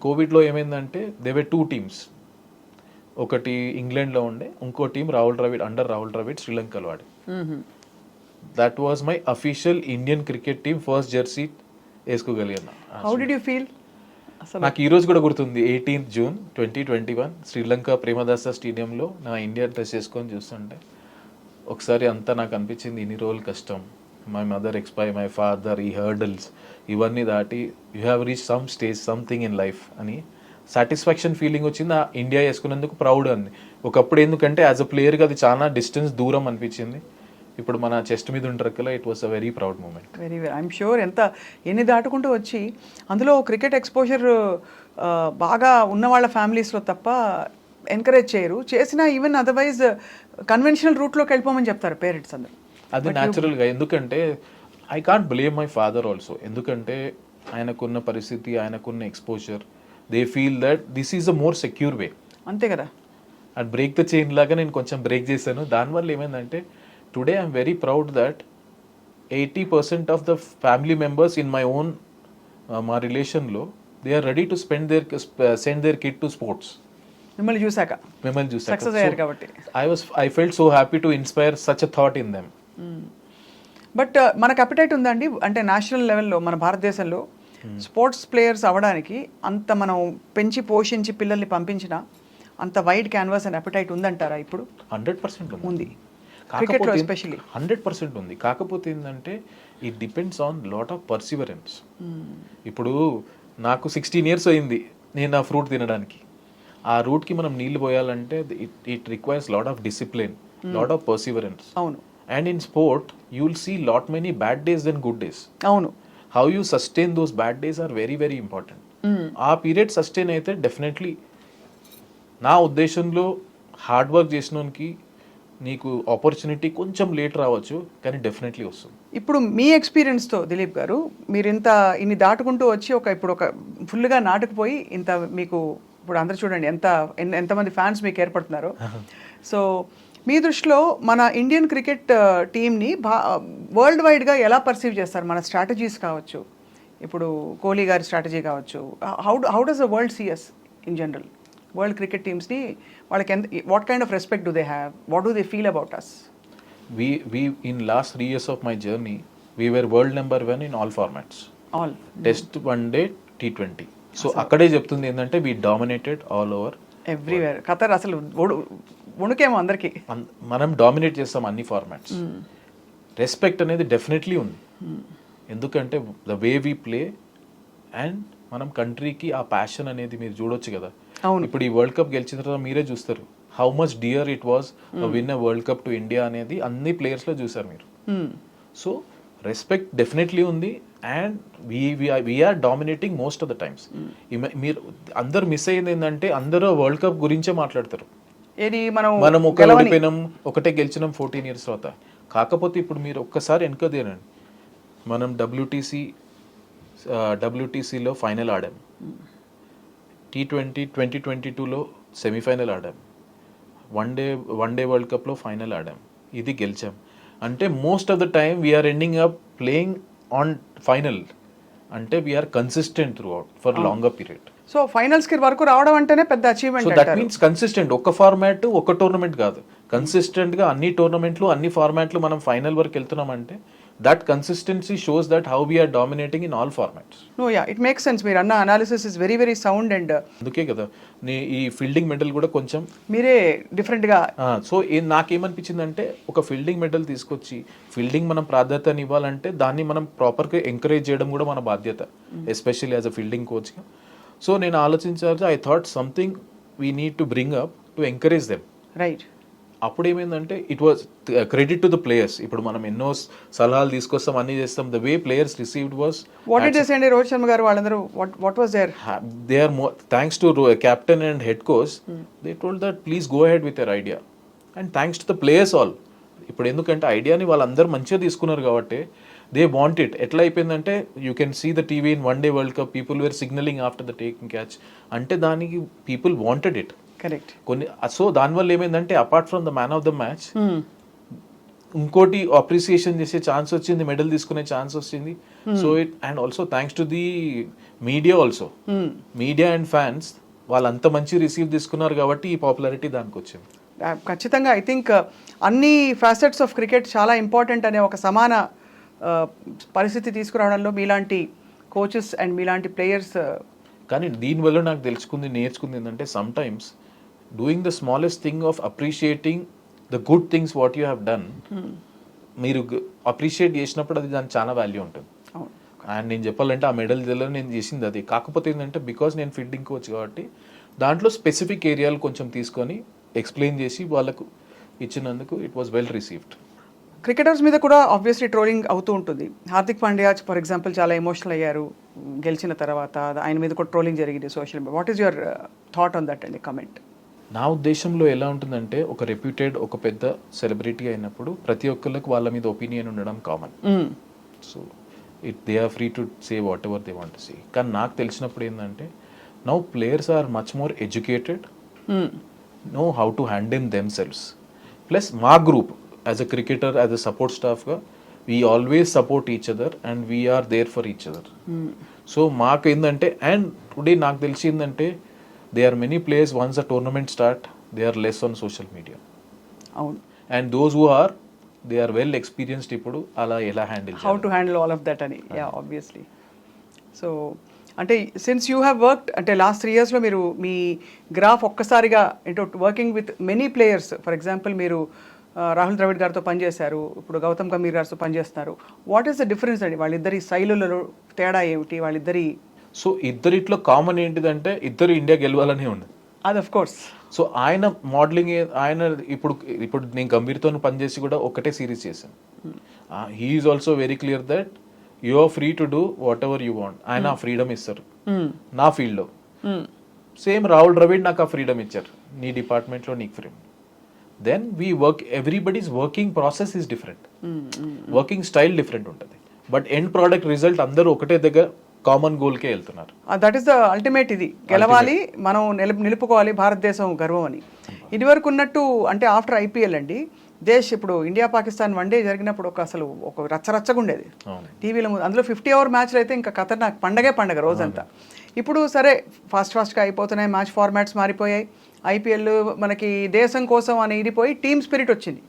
కోవిడ్లో ఏమైందంటే దే వర్ 2 teams. ఒకటి ఇంగ్లాండ్లో ఉండే, ఇంకో టీం రాహుల్ ద్రవిడ్ శ్రీలంకలో ఆడి. That was my official Indian cricket team first jersey వేసుకోగలిగాను. How did you feel? నాకు ఈ రోజు కూడా గుర్తుంది, 18th June 2021 శ్రీలంక ప్రేమదాస స్టేడియంలో నా ఇండియా డ్రెస్ వేసుకొని చూస్తుంటే ఒకసారి అంతా నాకు అనిపించింది ఇన్ని రోజులు కష్టం, my mother expire, my father, ఈ హర్డల్స్ ఇవన్నీ దాటి you have reach some stage, something in life అని సాటిస్ఫాక్షన్ ఫీలింగ్ వచ్చింది. ఆ ఇండియా వేసుకున్నందుకు ప్రౌడ్ అంది. ఒకప్పుడు ఎందుకంటే యాజ్ అ ప్లేయర్గా అది చాలా డిస్టెన్స్ దూరం అనిపించింది. ఇప్పుడు మన చెస్ట్ మీద ఉంటారు కదా, it was a very proud moment. Very I'm sure. ఎన్ని దాటుకుంటూ వచ్చి అందులో క్రికెట్ ఎక్స్పోజర్ బాగా ఉన్న వాళ్ళ ఫ్యామిలీస్లో తప్ప ఎంకరేజ్ చేయరు. చేసినా ఈవెన్ అదర్వైజ్ కన్వెన్షనల్ రూట్లోకి వెళ్ళిపోమని చెప్తారు పేరెంట్స్ అందరూ. అది న్యాచురల్గా, ఎందుకంటే I can't blame my father also. ఎందుకంటే ఆయనకున్న పరిస్థితి, ఆయనకున్న exposure, they feel that this is a more secure way. అంతే కదా. అండ్ బ్రేక్ ద చైన్ లాగా నేను కొంచెం బ్రేక్ చేశాను. దానివల్ల ఏమైందంటే today I'm very proud that 80% of the family members in my own మా రిలేషన్లో they are ready to send their kid to sports. మిమ్మల్ని చూసాక మిమ్మల్ని చూసాక సక్సెస్ అయ్యారు కాబట్టి. I felt so happy to inspire such a thought in them. But మనకు appetite ఉందండి, అంటే నేషనల్ లెవెల్లో మన భారతదేశంలో స్పోర్ట్స్ ప్లేయర్స్ అవ్వడానికి అంత మనం పెంచి పోషించి పిల్లల్ని పంపించిన అంత వైడ్ క్యాన్వాస్ అండ్ అపిటైట్ ఉందంటారా ఇప్పుడు? 100% ఉంది. కాకపోతే ఎస్పెషల్లీ 100% ఉంది. కాకపోతే ఏంటంటే it depends on lot of Perseverance. ఇప్పుడు నాకు 16 years అయింది నేను ఆ ఫ్రూట్ తినడానికి. ఆ రూట్కి మనం నీళ్లు పోయాలంటే it requires lot of discipline, lot of perseverance. అవును. And in sport you will see lot many bad days than good days. అవును. How you sustain those bad days are very very important. ఆ period sustain అయితే definitely నా ఉద్దేశంలో hard work చేసినోనికి నీకు opportunity కొంచెం late రావచ్చు, కానీ డెఫినెట్లీ వస్తుంది. ఇప్పుడు మీ ఎక్స్పీరియన్స్తో దిలీప్ గారు, మీరు ఇన్ని దాటుకుంటూ వచ్చి ఇప్పుడు ఒక ఫుల్గా నాటుకుపోయి ఇంత మీకు ఇప్పుడు అందరూ చూడండి ఎంతమంది ఫ్యాన్స్ మీకు ఏర్పడుతున్నారో. సో మీ దృష్టిలో మన ఇండియన్ క్రికెట్ టీమ్ని వరల్డ్ వైడ్గా ఎలా పర్సీవ్ చేస్తారు? మన స్ట్రాటజీస్ కావచ్చు, ఇప్పుడు కోహ్లీ గారి స్ట్రాటజీ కావచ్చు, how does the world sees in general? World cricket టీమ్స్ని వాళ్ళకి what kind of respect do they have? What do they feel about us? We in last 3 years of my journey, we were world number 1 in all formats. All. Test, one day, T20. So అక్కడే చెప్తుంది ఏంటంటే we dominated all over everywhere. Qatar అసలు వణుకేమో అందరికి. మనం dominate చేస్తాం అన్ని formats. Respect అనేది definitely ఉంది, ఎందుకంటే the way we play and మనం కంట్రీకి ఆ ప్యాషన్ అనేది మీరు చూడొచ్చు కదా. ఇప్పుడు ఈ వరల్డ్ కప్ గెలిచిన తర్వాత మీరే చూస్తారు how much dear it was win a world cup to India అనేది అన్ని ప్లేయర్స్లో చూసారు మీరు. సో రెస్పెక్ట్ డెఫినెట్లీ ఉంది and we're dominating most of the times. మీరు అందరు మిస్ అయ్యింది ఏంటంటే అందరూ వరల్డ్ కప్ గురించే మాట్లాడతారు. మనం ఒక ఓడిపోయినాం, ఒకటే గెలిచినాం 14 years తర్వాత. కాకపోతే ఇప్పుడు మీరు ఒక్కసారి వెనక తీరండి, మనం WTCలో ఫైనల్ ఆడాం, T20 2022లో సెమీఫైనల్ ఆడాం, వన్ డే వరల్డ్ కప్లో ఫైనల్ ఆడాం, ఇది గెలిచాం. అంటే most of the time we're ending up playing on final. అంటే we're consistent throughout for longer period. So finals కి వరకు రావడం అంటేనే పెద్ద achievement. So that means consistent. ఒక ఫార్మాట్ ఒక టోర్నమెంట్ కాదు, కన్సిస్టెంట్ గా అన్ని టోర్నమెంట్లు అన్ని ఫార్మాట్లు మనం ఫైనల్ వరకు వెళ్తున్నామంటే that consistency shows that how we are dominating in all formats. No ya, it makes sense. మీరు అన్న analysis is very very sound. And అందుకే కదా ఈ ఫీల్డింగ్ మెడల్ కూడా కొంచెం మీరే డిఫరెంట్ గా. సో నాకేమనిపించింది అంటే ఒక ఫీల్డింగ్ మెడల్ తీసుకొచ్చి ఫీల్డింగ్ మనం ప్రాధాన్యత ఇవ్వాలంటే దాన్ని మనం ప్రాపర్గా ఎంకరేజ్ చేయడం కూడా మన బాధ్యత, ఎస్పెషల్లీ యాజ్ అ ఫీల్డింగ్ కోచ్గా. సో నేను ఆలోచించారు, I thought something we need to bring up to encourage them. Right. అప్పుడు ఏమైందంటే it was credit to the players. ఇప్పుడు మనం ఎన్నో సలహాలు తీసుకొస్తాం, అన్ని చేస్తాం. The way players received was what did they say అండి? రోహిత్ శర్మ గారు వాళ్ళందరూ what was there? They are thanks to captain and head coach, they told that please go ahead with your idea. And thanks to the players all. ఇప్పుడు ఎందుకంటే ఐడియాని వాళ్ళందరూ మంచిగా తీసుకున్నారు కాబట్టి దే వాంట్ ఇట్. ఎట్లా అయిపోయిందంటే you can see the TV in one day world cup people were signaling after the taking catch. అంటే దానికి people wanted it. Correct. So దానివల్ల ఏమైందంటే apart from the man of the match ఇంకోటి appreciation చేసే chance వచ్చింది, medal తీసుకునే chance వచ్చింది. So it and also thanks to the media also, media and fans వాళ్ళంత మంచి రిసీవ్ తీసుకున్నారు కాబట్టి ఈ పాపులారిటీ దానికి వచ్చింది. ఖచ్చితంగా ఐ థింక్ అన్ని ఫ్యాసెట్స్ ఆఫ్ క్రికెట్ చాలా ఇంపార్టెంట్ అనే ఒక సమాన పరిస్థితి తీసుకురావడంలో మీలాంటి కోచెస్ అండ్ మీలాంటి ప్లేయర్స్. కానీ దీనివల్ల నాకు నేర్చుకుంది ఏంటంటే some times doing the smallest thing of appreciating the good things what you have done, మీరు అప్రిషియేట్ చేసినప్పుడు అది దానికి చాలా వాల్యూ ఉంటుంది. అండ్ నేను చెప్పాలంటే ఆ మెడల్ నేను చేసింది అది. కాకపోతే ఏంటంటే బికాస్ నేను ఫీల్డింగ్ కోచ్ కాబట్టి దాంట్లో స్పెసిఫిక్ ఏరియాలు కొంచెం తీసుకొని ఎక్స్ప్లెయిన్ చేసి వాళ్ళకు ఇచ్చినందుకు it was well received. Cricketers మీద కూడా ఆబ్వియస్లీ ట్రోలింగ్ అవుతూ ఉంటుంది. హార్దిక్ పాండ్యా ఫర్ ఎగ్జాంపుల్ చాలా ఎమోషనల్ అయ్యారు గెలిచిన తర్వాత, ఆయన మీద కూడా ట్రోలింగ్ జరిగింది social media. What is your thought on that అండి, కమెంట్? నా ఉద్దేశంలో ఎలా ఉంటుందంటే ఒక రెప్యూటెడ్ ఒక పెద్ద సెలబ్రిటీ అయినప్పుడు ప్రతి ఒక్కరికి వాళ్ళ మీద ఒపీనియన్ ఉండడం common. So they are free to say whatever they want to say. కానీ నాకు తెలిసినప్పుడు ఏంటంటే now players are much more educated, know how to handle themselves. Plus మా group as a cricketer, as a support staff ga we always support each other and we are there for each other. So మాకు ఏంటంటే and today నాకు తెలిసిందంటే they are many players once the tournament start they are less on social media. అవును. And those who are they are well experienced ఇప్పుడు అలా ఎలా handle how to handle all of that అని. Yeah, obviously. So అంటే since you have worked అంటే last 3 yearsలో మీరు మీ గ్రాఫ్ ఒక్కసారిగా అంటే working with many players, for example మీరు రాహుల్ ద్రవిడ్ గారితో పనిచేశారు, ఇప్పుడు గౌతమ్ గంభీర్ గారితో పనిచేస్తున్నారు. వాట్ ఈస్ ద డిఫరెన్స్ అండి వాళ్ళిద్దరి శైలులలో తేడా ఏమిటి వాళ్ళిద్దరి? సో ఇద్దరిట్లో కామన్ ఏంటిదంటే ఇద్దరు ఇండియా గెలవాలని ఉంది. అది ఆఫ్ కోర్స్. సో ఆయన మోడలింగ్ ఆయన ఇప్పుడు నేను గంభీర్తో పనిచేసి కూడా ఒకటే సిరీస్ చేశాను. He is also very clear that you are free to do whatever you want. ఆయన ఆ ఫ్రీడమ్ ఇస్తారు నా ఫీల్డ్లో. సేమ్ రాహుల్ ద్రవిడ్ నాకు ఆ ఫ్రీడమ్ ఇచ్చారు, నీ డిపార్ట్మెంట్లో నీకు freedom. Then we work, everybody's working process is different, working style different ఉంటుంది, బట్ ఎండ్ ప్రోడక్ట్ రిజల్ట్ అందరూ ఒకటే దగ్గర కామన్ గోల్కే వెళ్తున్నారు. That is the ultimate. ఇది గెలవాలి, మనం నిలుపుకోవాలి భారతదేశం గర్వం అని. ఇదివరకు ఉన్నట్టు అంటే ఆఫ్టర్ ఐపీఎల్ అండి ఇప్పుడు ఇండియా పాకిస్తాన్ వన్డే జరిగినప్పుడు అసలు ఒక రచ్చరచ్చగా ఉండేది టీవీలో. అందులో 50 over మ్యాచ్లు అయితే ఇంకా ఖతర్నాక్, పండగ రోజంతా. ఇప్పుడు సరే ఫాస్ట్గా అయిపోతున్నాయి, మ్యాచ్ ఫార్మాట్స్ మారిపోయాయి, ఐపీఎల్ మనకి దేశం కోసం అని ఇడిపోయి టీమ్ స్పిరిట్ వచ్చింది,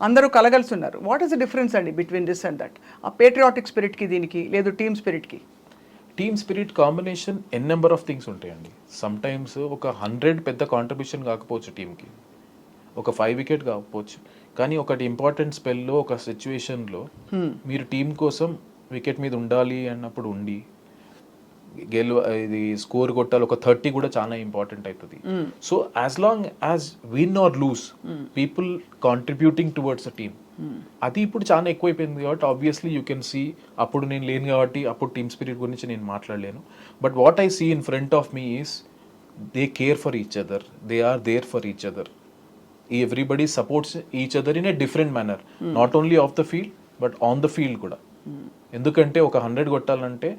అందరూ కలగలుస్తున్నారు. వాట్ ఈస్ ద డిఫరెన్స్ అండి బిట్వీన్ దిస్ అండ్ దట్? ఆ పేట్రియాటిక్ స్పిరిట్కి దీనికి, లేదు టీమ్ స్పిరిట్కి? Team spirit combination n number of things ఉంటాయండి. సమ్ టైమ్స్ ఒక 100 పెద్ద కాంట్రిబ్యూషన్ కాకపోవచ్చు టీంకి, ఒక 5 wicket కాకపోవచ్చు, కానీ ఒకటి ఇంపార్టెంట్ స్పెల్లో ఒక సిచ్యువేషన్లో మీరు టీం కోసం వికెట్ మీద ఉండాలి అన్నప్పుడు ఉండి ఇది స్కోర్ కొట్టాలి, ఒక 30 కూడా చాలా ఇంపార్టెంట్ అవుతుంది. So as long as win or lose people contributing towards a team, అది ఇప్పుడు చాలా ఎక్కువైపోయింది. కాబట్టి ఆబ్వియస్లీ యూ కెన్ సీ, అప్పుడు నేను లేను కాబట్టి అప్పుడు టీమ్ స్పిరిట్ గురించి నేను మాట్లాడలేను. But what I see in front of me is they care for each other, they are there for each other. Everybody supports each other in a different manner, not only off the field but on the field కూడా. ఎందుకంటే ఒక 100 కొట్టాలంటే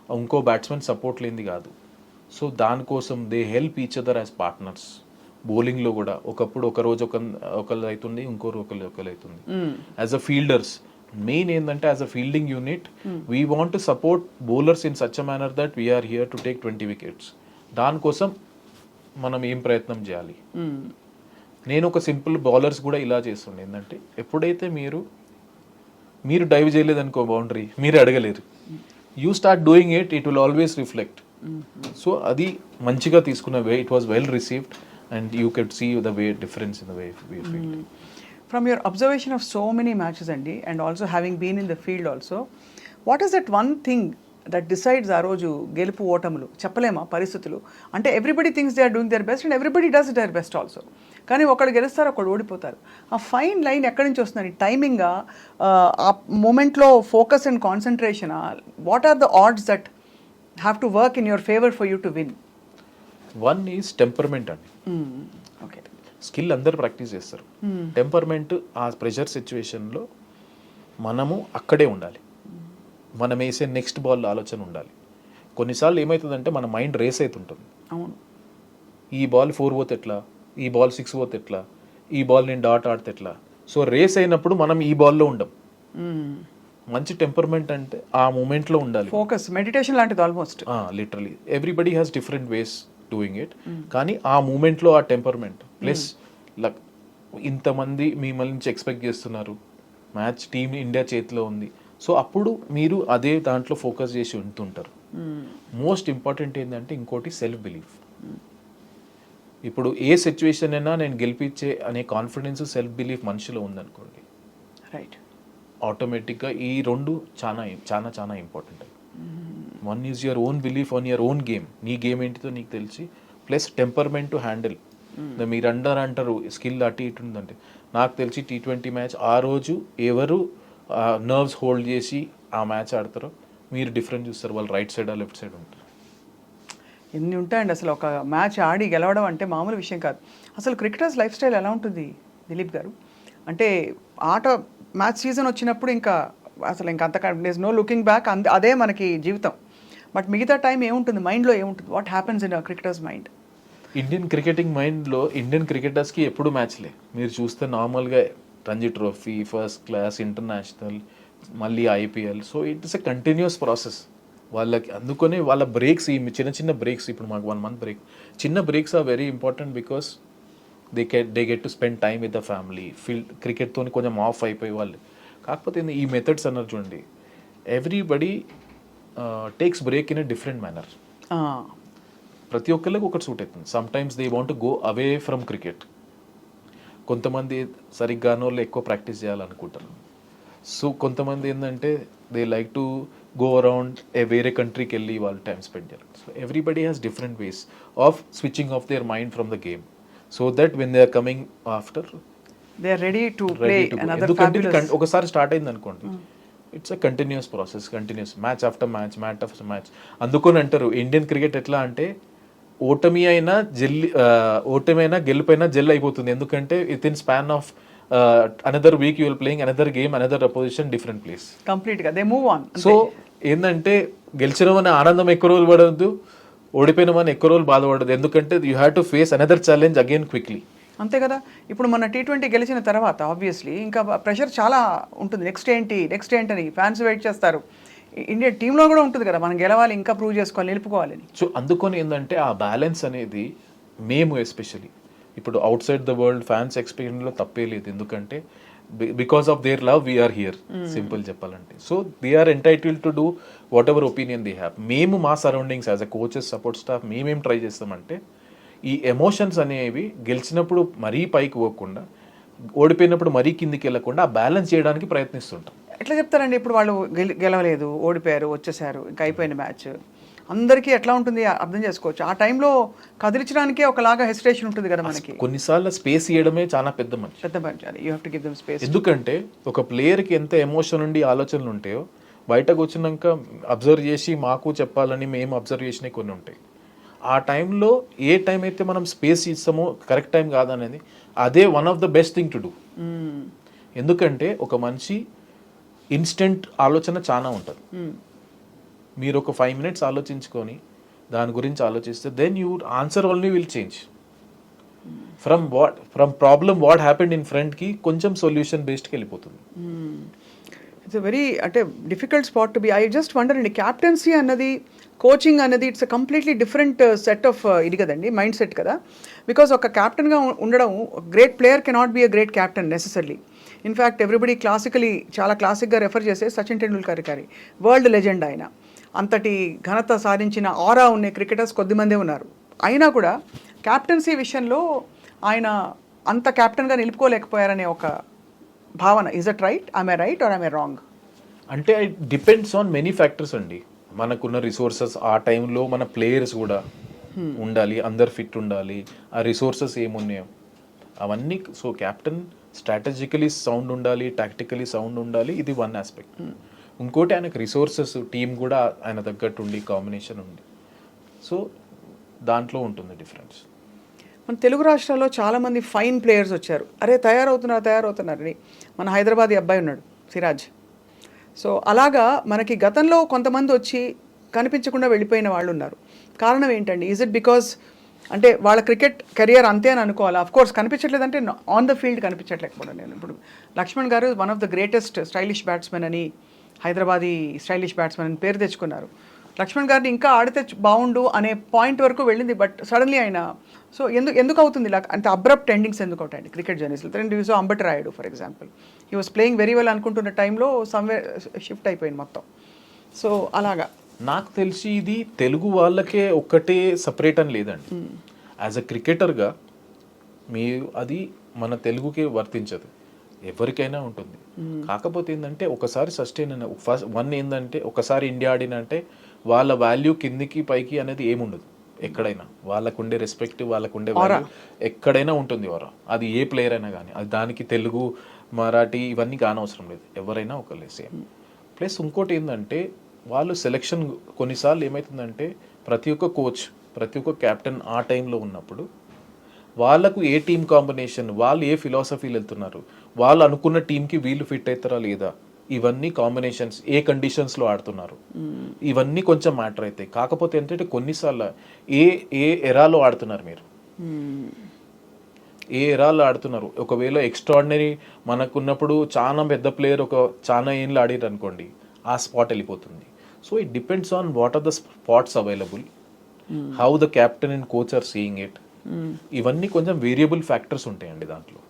ఇంకో batsmen support లేనిది కాదు. So దానికోసం they help each other as partners. బౌలింగ్లో కూడా ఒకప్పుడు ఒక రోజు ఒకళ్ళు అవుతుంది, ఇంకో ఒకళ్ళు అవుతుంది. యాజ్ అ ఫీల్డర్స్ మెయిన్ ఏంటంటే as a fielding unit we want to support bowlers in such a manner that we're here to take 20 wickets. దానికోసం మనం ఏం ప్రయత్నం చేయాలి. నేను ఒక సింపుల్ బౌలర్స్ కూడా ఇలా చేస్తుండే ఏంటంటే, ఎప్పుడైతే మీరు డైవ్ చేయలేదనుకో బౌండరీ, మీరు అడగలేరు. You start doing it, it will always reflect. So అది మంచిగా తీసుకున్న way, it was well received and you could see the way difference in the way we feel. From your observation of so many matches అండి, and also having been in the field also, what is that one thing that decides ఆ రోజు గెలుపు ఓటములు? చెప్పలేమా పరిస్థితులు? అంటే everybody things they are doing their best and everybody does their best also, కానీ ఒకళ్ళు గెలుస్తారు, ఒకళ్ళు ఓడిపోతారు. ఆ ఫైన్ లైన్ ఎక్కడి నుంచి వస్తుంది? టైమింగా, ఆ మూమెంట్లో ఫోకస్ అండ్ కాన్సన్ట్రేషనా? What are the odds that have to work in your favour for you to win? One is temperament అండి. ఓకే, స్కిల్ అందరు ప్రాక్టీస్ చేస్తారు. టెంపర్మెంట్ ఆ ప్రెషర్ సిచ్యువేషన్లో మనము అక్కడే ఉండాలి, మనం వేసే నెక్స్ట్ బాల్ ఆలోచన ఉండాలి. కొన్నిసార్లు ఏమవుతుందంటే మన మైండ్ రేస్ అవుతుంటుంది. అవును, ఈ బాల్ 4 పోతే ఎట్లా, ఈ బాల్ 6 పోతే ఎట్లా, ఈ బాల్ నేను డాట్ ఆడితే ఎట్లా. సో రేస్ అయినప్పుడు మనం ఈ బాల్లో ఉండం. మంచి టెంపర్మెంట్ అంటే ఆ మూమెంట్లో ఉండాలి, ఫోకస్, మెడిటేషన్ లాంటిది almost. Literally everybody has different ways doing it, కానీ ఆ మూమెంట్లో ఆ టెంపర్మెంట్ ప్లస్ లక్. ఇంతమంది మిమ్మల్ని నుంచి ఎక్స్పెక్ట్ చేస్తున్నారు, మ్యాచ్ టీమ్ ఇండియా చేతిలో ఉంది. సో అప్పుడు మీరు అదే దాంట్లో ఫోకస్ చేసి ఉంటుంటారు. మోస్ట్ ఇంపార్టెంట్ ఏంటంటే ఇంకోటి సెల్ఫ్ బిలీఫ్. ఇప్పుడు ఏ సిచ్యువేషన్ అయినా నేను గెలిపించే అనే కాన్ఫిడెన్స్, సెల్ఫ్ బిలీఫ్ మనిషిలో ఉందనుకోండి, రైట్, ఆటోమేటిక్గా ఈ రెండు చాలా important. One is your own belief on your own game, నీ గేమ్ ఏంటితో నీకు తెలిసి, ప్లస్ టెంపర్మెంట్ టు హ్యాండిల్. మీరు అంటారు స్కిల్ అటు ఇటు ఉందంటే, నాకు తెలిసి T20 మ్యాచ్ ఆ రోజు ఎవరు నర్వ్స్ హోల్డ్ చేసి ఆ మ్యాచ్ ఆడతారో మీరు డిఫరెంట్ చూస్తారు, వాళ్ళు రైట్ సైడ్ లెఫ్ట్ సైడ్ ఉంటారు. ఎన్ని ఉంటాయండి అసలు. ఒక మ్యాచ్ ఆడి గెలవడం అంటే మామూలు విషయం కాదు. అసలు క్రికెటర్స్ లైఫ్ స్టైల్ ఎలా ఉంటుంది దిలీప్ గారు? అంటే మ్యాచ్ సీజన్ వచ్చినప్పుడు ఇంకా అంతకంటే నో లుకింగ్ బ్యాక్, అదే మనకి జీవితం. బట్ మిగతా టైం ఏముంటుంది మైండ్లో, ఏముంటుంది? What happens in cricketers mind? Indian cricketing మైండ్లో ఇండియన్ క్రికెటర్స్కి ఎప్పుడు మ్యాచ్లే. మీరు చూస్తే నార్మల్గా Ranji trophy, first class, international, మళ్ళీ IPL. So it's a continuous process. వాళ్ళకి అందుకనే వాళ్ళ బ్రేక్స్ ఈ చిన్న చిన్న బ్రేక్స్, ఇప్పుడు మాకు 1 month బ్రేక్, చిన్న breaks are very important because they get to spend time with the family. క్రికెట్తో కొంచెం ఆఫ్ అయిపోయి వాళ్ళు. కాకపోతే ఈ మెథడ్స్ అన్నారు చూడండి, everybody takes break in a different manner. ప్రతి ఒక్కరికి ఒకటి సూట్ అవుతుంది. Sometimes they want go away from cricket. కొంతమంది సరిగ్గానో ఎక్కువ ప్రాక్టీస్ చేయాలనుకుంటారు. సో కొంతమంది ఏంటంటే they like to go around వేరే కంట్రీకి వెళ్ళి వాళ్ళు టైం స్పెండ్ చేయాలి. So everybody has different ways of switching off their mind from the game, so that when they are coming after they are ready to play another ఎందుకంటే fabulous. ఒకసారి start అయింది అనుకోండి, it's a continuous process, continuous match after match, match after match. అందుకని అంటారు Indian cricket ఎట్లా అంటే ఓటమి అయినా గెలిపోయినా జెల్ అయిపోతుంది. ఎందుకంటే with in span of another week you will playing another game, another opposition, different place. Complete గా దే మూవ్ ఆన్. సో ఏంటంటే గెలిచినమని ఆనందం ఎక్కువ రోజులు పడద్దు, ఓడిపోయినామని ఎక్కువ రోజులు బాధపడదు. ఎందుకంటే you have to face another challenge again quickly. అంతే కదా. ఇప్పుడు మన T20 గెలిచిన తర్వాత ఆబ్వియస్లీ ఇంకా ప్రెషర్ చాలా ఉంటుంది. నెక్స్ట్ ఏంటి అని ఫ్యాన్స్ వెయిట్ చేస్తారు. ఇండియా టీంలో కూడా ఉంటుంది కదా, మనం గెలవాలి, ఇంకా ప్రూవ్ చేసుకోవాలి, నిలుపుకోవాలని. సో అందుకని ఏంటంటే ఆ బ్యాలెన్స్ అనేది మేము ఎస్పెషలీ ఇప్పుడు outside the world fans ఎక్స్పీరియన్స్లో తప్పే లేదు. ఎందుకంటే because of their love we are here, simple చెప్పాలంటే. So they are entitled to do whatever opinion they have. మేము మా surroundings as a coaches, support staff మేమేం ట్రై చేస్తామంటే ఈ ఎమోషన్స్ అనేవి గెలిచినప్పుడు మరీ పైకి పోకుండా, ఓడిపోయినప్పుడు మరీ కిందికి వెళ్ళకుండా ఆ బ్యాలెన్స్ చేయడానికి ప్రయత్నిస్తుంటాం. ఎట్లా చెప్తారండి ఇప్పుడు వాళ్ళు గెలవలేదు, ఓడిపోయారు, వచ్చేసారు, ఇంకా అయిపోయిన మ్యాచ్, అందరికీ ఎట్లా ఉంటుంది అర్థం చేసుకోవచ్చు. ఆ టైంలో కదిలించడానికే ఒకలాగా హెసిటేషన్ ఉంటుంది కదా మనకి. కొన్నిసార్లు స్పేస్ ఇవ్వడమే చాలా పెద్ద మంచి. You have to give them space. ఎందుకంటే ఒక ప్లేయర్కి ఎంత ఎమోషన్ ఉండి ఆలోచనలు ఉంటాయో బయటకు వచ్చినాక అబ్జర్వ్ చేసి మాకు చెప్పాలని మేము అబ్జర్వ్ చేసినవి కొన్ని ఉంటాయి. ఆ టైంలో ఏ టైం అయితే మనం స్పేస్ ఇస్తామో కరెక్ట్ టైం కాదనేది అదే one of the best thing to do. ఎందుకంటే ఒక మనిషి ఇన్స్టెంట్ ఆలోచన చాలా ఉంటుంది. మీరు ఒక 5 minutes ఆలోచించుకొని దాని గురించి ఆలోచిస్తే then you answer only will change from problem what happened in ఫ్రంట్కి కొంచెం సొల్యూషన్ బేస్డ్కి వెళ్ళిపోతుంది. ఇట్స్ వెరీ అంటే difficult spot to be. I just wonder అండి, క్యాప్టెన్సీ అన్నది, కోచింగ్ అన్నది it's completely different set of ఇది కదండి, మైండ్ సెట్ కదా. బికాస్ ఒక క్యాప్టెన్గా ఉండడం, great player cannot be a great captain necessarily. In fact everybody చాలా క్లాసిక్గా రెఫర్ చేసే సచిన్ టెండూల్కర్ గారి, వరల్డ్ లెజెండ్ ఆయన. అంతటి ఘనత సాధించిన ఆరా ఉన్న క్రికెటర్స్ కొద్దిమందే ఉన్నారు. అయినా కూడా క్యాప్టెన్సీ విషయంలో ఆయన అంత క్యాప్టెన్గా నిలుపుకోలేకపోయారనే ఒక భావన. Is that right? I right or I wrong? అంటే it depends on many factors అండి. మనకున్న రిసోర్సెస్, ఆ టైంలో మన ప్లేయర్స్ కూడా ఉండాలి, అందరు ఫిట్ ఉండాలి, ఆ రిసోర్సెస్ ఏమున్నాయో అవన్నీ. సో క్యాప్టెన్ స్ట్రాటజికలీ సౌండ్ ఉండాలి, టాక్టికలీ సౌండ్ ఉండాలి, ఇది వన్ ఆస్పెక్ట్. ఇంకోటి ఆయనకు రిసోర్సెస్, టీం కూడా ఆయన తగ్గట్టు ఉండి, కాంబినేషన్ ఉంది. సో దాంట్లో ఉంటుంది డిఫరెన్స్. మన తెలుగు రాష్ట్రాల్లో చాలామంది ఫైన్ ప్లేయర్స్ వచ్చారు. అరే తయారవుతున్నారని మన హైదరాబాద్ అబ్బాయి ఉన్నాడు, సిరాజ్. సో అలాగా మనకి గతంలో కొంతమంది వచ్చి కనిపించకుండా వెళ్ళిపోయిన వాళ్ళు ఉన్నారు. కారణం ఏంటండి? ఈజ్ ఇట్ బికాజ్ అంటే వాళ్ళ క్రికెట్ కెరియర్ అంతే అని అనుకోవాలా? ఆఫ్ కోర్స్ కనిపించట్లేదంటే ఆన్ ద ఫీల్డ్ కనిపించట్లేకపోవడం. నేను ఇప్పుడు లక్ష్మణ్ గారు one of the greatest stylish batsmen అని, హైదరాబాదీ స్టైలిష్ బ్యాట్స్మెన్ అని పేరు తెచ్చుకున్నారు. లక్ష్మణ్ గారిని ఇంకా ఆడితే బాగుండు అనే పాయింట్ వరకు వెళ్ళింది. బట్ సడన్లీ ఆయన సో ఎందుకు అవుతుంది ఇలా? అంటే అబ్రప్ట్ ఎండింగ్స్ ఎందుకు అవుతాయండి క్రికెట్ జర్నీస్లో? So Ambati Rayudu for example, he was playing very well అనుకుంటున్న టైంలో సమ్వేర్ షిఫ్ట్ అయిపోయింది మొత్తం. సో అలాగా నాకు తెలిసి ఇది తెలుగు వాళ్ళకే ఒక్కటే సపరేట్ అని లేదండి. యాజ్ అ క్రికెటర్గా అది మన తెలుగుకే వర్తించదు, ఎవరికైనా ఉంటుంది. కాకపోతే ఏంటంటే ఒకసారి సస్టైన్ అయిన ఏంటంటే ఒకసారి ఇండియా ఆడినంటే వాళ్ళ వాల్యూ కిందికి పైకి అనేది ఏముండదు. ఎక్కడైనా వాళ్ళకుండే రెస్పెక్ట్, వాళ్ళకుండే వాల్యూ ఎక్కడైనా ఉంటుంది. అది ఏ ప్లేయర్ అయినా కానీ, అది దానికి తెలుగు, మరాఠీ ఇవన్నీ కానవసరం లేదు, ఎవరైనా ఒకళ్ళే సేమ్. ప్లస్ ఇంకోటి ఏంటంటే వాళ్ళు సెలెక్షన్ కొన్నిసార్లు ఏమవుతుందంటే ప్రతి ఒక్క కోచ్, ప్రతి ఒక్క క్యాప్టెన్ ఆ టైంలో ఉన్నప్పుడు వాళ్ళకు ఏ టీం కాంబినేషన్, వాళ్ళు ఏ ఫిలాసఫీలు వెళ్తున్నారు, వాళ్ళు అనుకున్న టీంకి వీళ్ళు ఫిట్ అవుతారా లేదా, ఇవన్నీ కాంబినేషన్స్, ఏ కండిషన్స్లో ఆడుతున్నారు, ఇవన్నీ కొంచెం మ్యాటర్ అవుతాయి. కాకపోతే ఏంటంటే కొన్నిసార్లు ఏ ఎరాలో ఆడుతున్నారు మీరు, ఏ ఎరాలో ఆడుతున్నారు. ఒకవేళ ఎక్స్ట్రాడినరీ మనకున్నప్పుడు చాలా పెద్ద ప్లేయర్ చాలా ఏళ్ళు ఆడారు అనుకోండి, ఆ స్పాట్ వెళ్ళిపోతుంది. So it depends on what are the spots available, how the captain and coach are seeing it. ఇవన్నీ కొంచెం వేరియబుల్ ఫ్యాక్టర్స్ ఉంటాయండి దాంట్లో.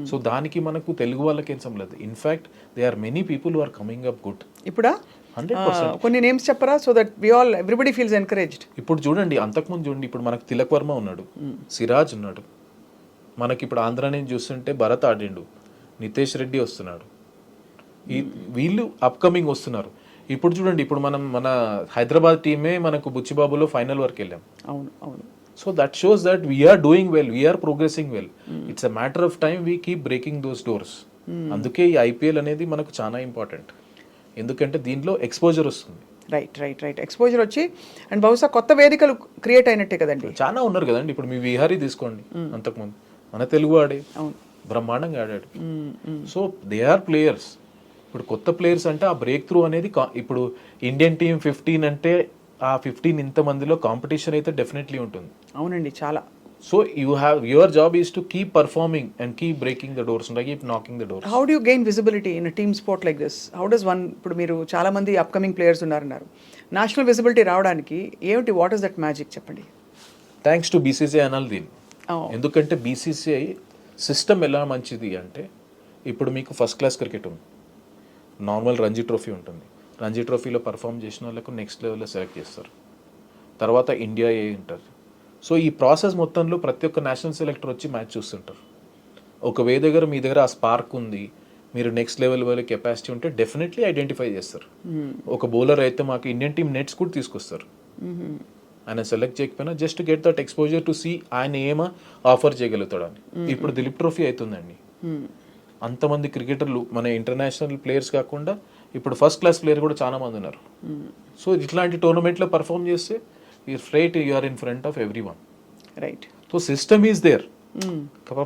సో దానికి మనకు తెలుగు వాళ్ళకి ఏం సంబంధం. In fact they are many people who are coming up good. ఇప్పుడా 100%. కొన్ని నేమ్స్ చెప్పరా, so that we all everybody feels encouraged. ఇప్పుడు చూడండి, అంతకుముందు చూడండి, ఇప్పుడు మనకు తిలక్ వర్మ ఉన్నాడు, సిరాజ్ ఉన్నాడు, మనకి ఇప్పుడు ఆంధ్ర నుంచి చూస్తుంటే భరత్ ఆడిండు, నితేష్ రెడ్డి వస్తున్నాడు, వీళ్ళు అప్కమింగ్ వస్తున్నారు. ఇప్పుడు చూడండి, ఇప్పుడు మన హైదరాబాద్ టీమే మనకు బుచ్చిబాబులో ఫైనల్ వరకు వెళ్ళాం. అవును అవును. So that shows that we are doing well, we are progressing well. It's a matter of time we keep breaking those doors. అందుకే ఈ ఐపీఎల్ అనేది మనకు చాలా ఇంపార్టెంట్, ఎందుకంటే దీంట్లో ఎక్స్పోజర్ వస్తుంది. రైట్ ఎక్స్పోజర్ వచ్చి అండ్ బహుశా కొత్త వేదికలు క్రియేట్ అయినట్టే కదండి. చాలా ఉన్నారు కదండి. ఇప్పుడు మీ విహారీ తీసుకోండి, అంతకుముందు మన తెలుగు ఆడే బ్రహ్మాండంగా ఆడాడు. So they are players. ఇప్పుడు కొత్త ప్లేయర్స్ అంటే ఆ బ్రేక్ త్రూ అనేది ఇప్పుడు ఇండియన్ టీమ్ 15 అంటే ఆ 15 ఇంతమందిలో కాంపిటీషన్ అయితే డెఫినెట్లీ ఉంటుంది. అవునండి, చాలా. So your job is to keep performing and keep breaking the doors, keep knocking the doors. How do you gain visibility in team sport like this? How does one, ఇప్పుడు మీరు చాలా మంది upcoming players ఉన్నారు, national visibility రావడానికి ఏమిటి, what is that magic చెప్పండి? Thanks to BCCI అనాలి దీన్ని. ఎందుకంటే బీసీసీఐ సిస్టమ్ ఎలా మంచిది అంటే, ఇప్పుడు మీకు ఫస్ట్ క్లాస్ క్రికెట్ ఉంది, నార్మల్ రంజీ ట్రోఫీ ఉంటుంది, రంజీ ట్రోఫీలో పర్ఫామ్ చేసిన వాళ్ళకు నెక్స్ట్ లెవెల్లో సెలెక్ట్ చేస్తారు, తర్వాత ఇండియా ఏ ఉంటారు. సో ఈ ప్రాసెస్ మొత్తంలో ప్రతి ఒక్క నేషనల్ సెలెక్టర్ వచ్చి మ్యాచ్ చూస్తుంటారు. ఒక మీ దగ్గర ఆ స్పార్క్ ఉంది, మీరు నెక్స్ట్ లెవెల్ వాళ్ళ కెపాసిటీ ఉంటే డెఫినెట్లీ ఐడెంటిఫై చేస్తారు. ఒక బౌలర్ అయితే మాకు ఇండియన్ టీమ్ నెట్స్ కూడా తీసుకొస్తారు, ఆయన సెలెక్ట్ చేయకపోయినా just get that exposure to see ఆయన ఏమో ఆఫర్ చేయగలుగుతాడు అని. ఇప్పుడు దిలీప్ ట్రోఫీ అవుతుందండి, అంతమంది క్రికెటర్లు మన ఇంటర్నేషనల్ ప్లేయర్స్ కాకుండా ఇప్పుడు ఫస్ట్ క్లాస్ ప్లేయర్ కూడా చాలా మంది ఉన్నారు. సో ఇట్లాంటి టోర్నమెంట్లో పర్ఫామ్ చేస్తే you are in front of every one. Right. So system is there.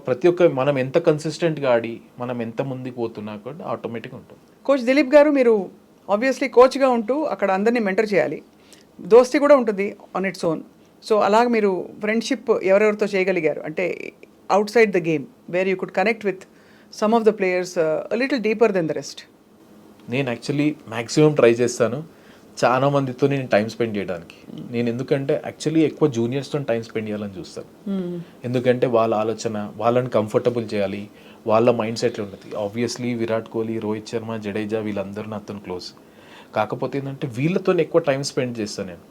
ప్రతి ఒక్క మనం ఎంత కన్సిస్టెంట్గా ఆడి మనం ఎంత ముందుకు పోతున్నా కూడా ఆటోమేటిక్గా ఉంటుంది. కోచ్ దిలీప్ గారు, మీరు ఆబ్వియస్లీ కోచ్గా ఉంటూ అక్కడ అందరినీ మెంటర్ చేయాలి, దోస్తీ కూడా ఉంటుంది ఆన్ ఇట్స్ ఓన్. సో అలాగ మీరు ఫ్రెండ్షిప్ ఎవరెవరితో చేయగలిగారు అంటే outside the game, where you could connect with some of the players little deeper than the rest? నేను యాక్చువల్లీ మ్యాక్సిమం ట్రై చేస్తాను చాలా మందితో నేను టైం స్పెండ్ చేయడానికి. నేను ఎందుకంటే యాక్చువల్లీ ఎక్కువ జూనియర్స్తో టైం స్పెండ్ చేయాలని చూస్తాను. ఎందుకంటే వాళ్ళ ఆలోచన, వాళ్ళని కంఫర్టబుల్ చేయాలి, వాళ్ళ మైండ్ సెట్ ఉంటుంది. ఆబ్వియస్లీ విరాట్ కోహ్లీ, రోహిత్ శర్మ, జడేజా వీళ్ళందరూ నాతో క్లోజ్. కాకపోతే ఏంటంటే వీళ్ళతో ఎక్కువ టైం స్పెండ్ చేస్తాను నేను.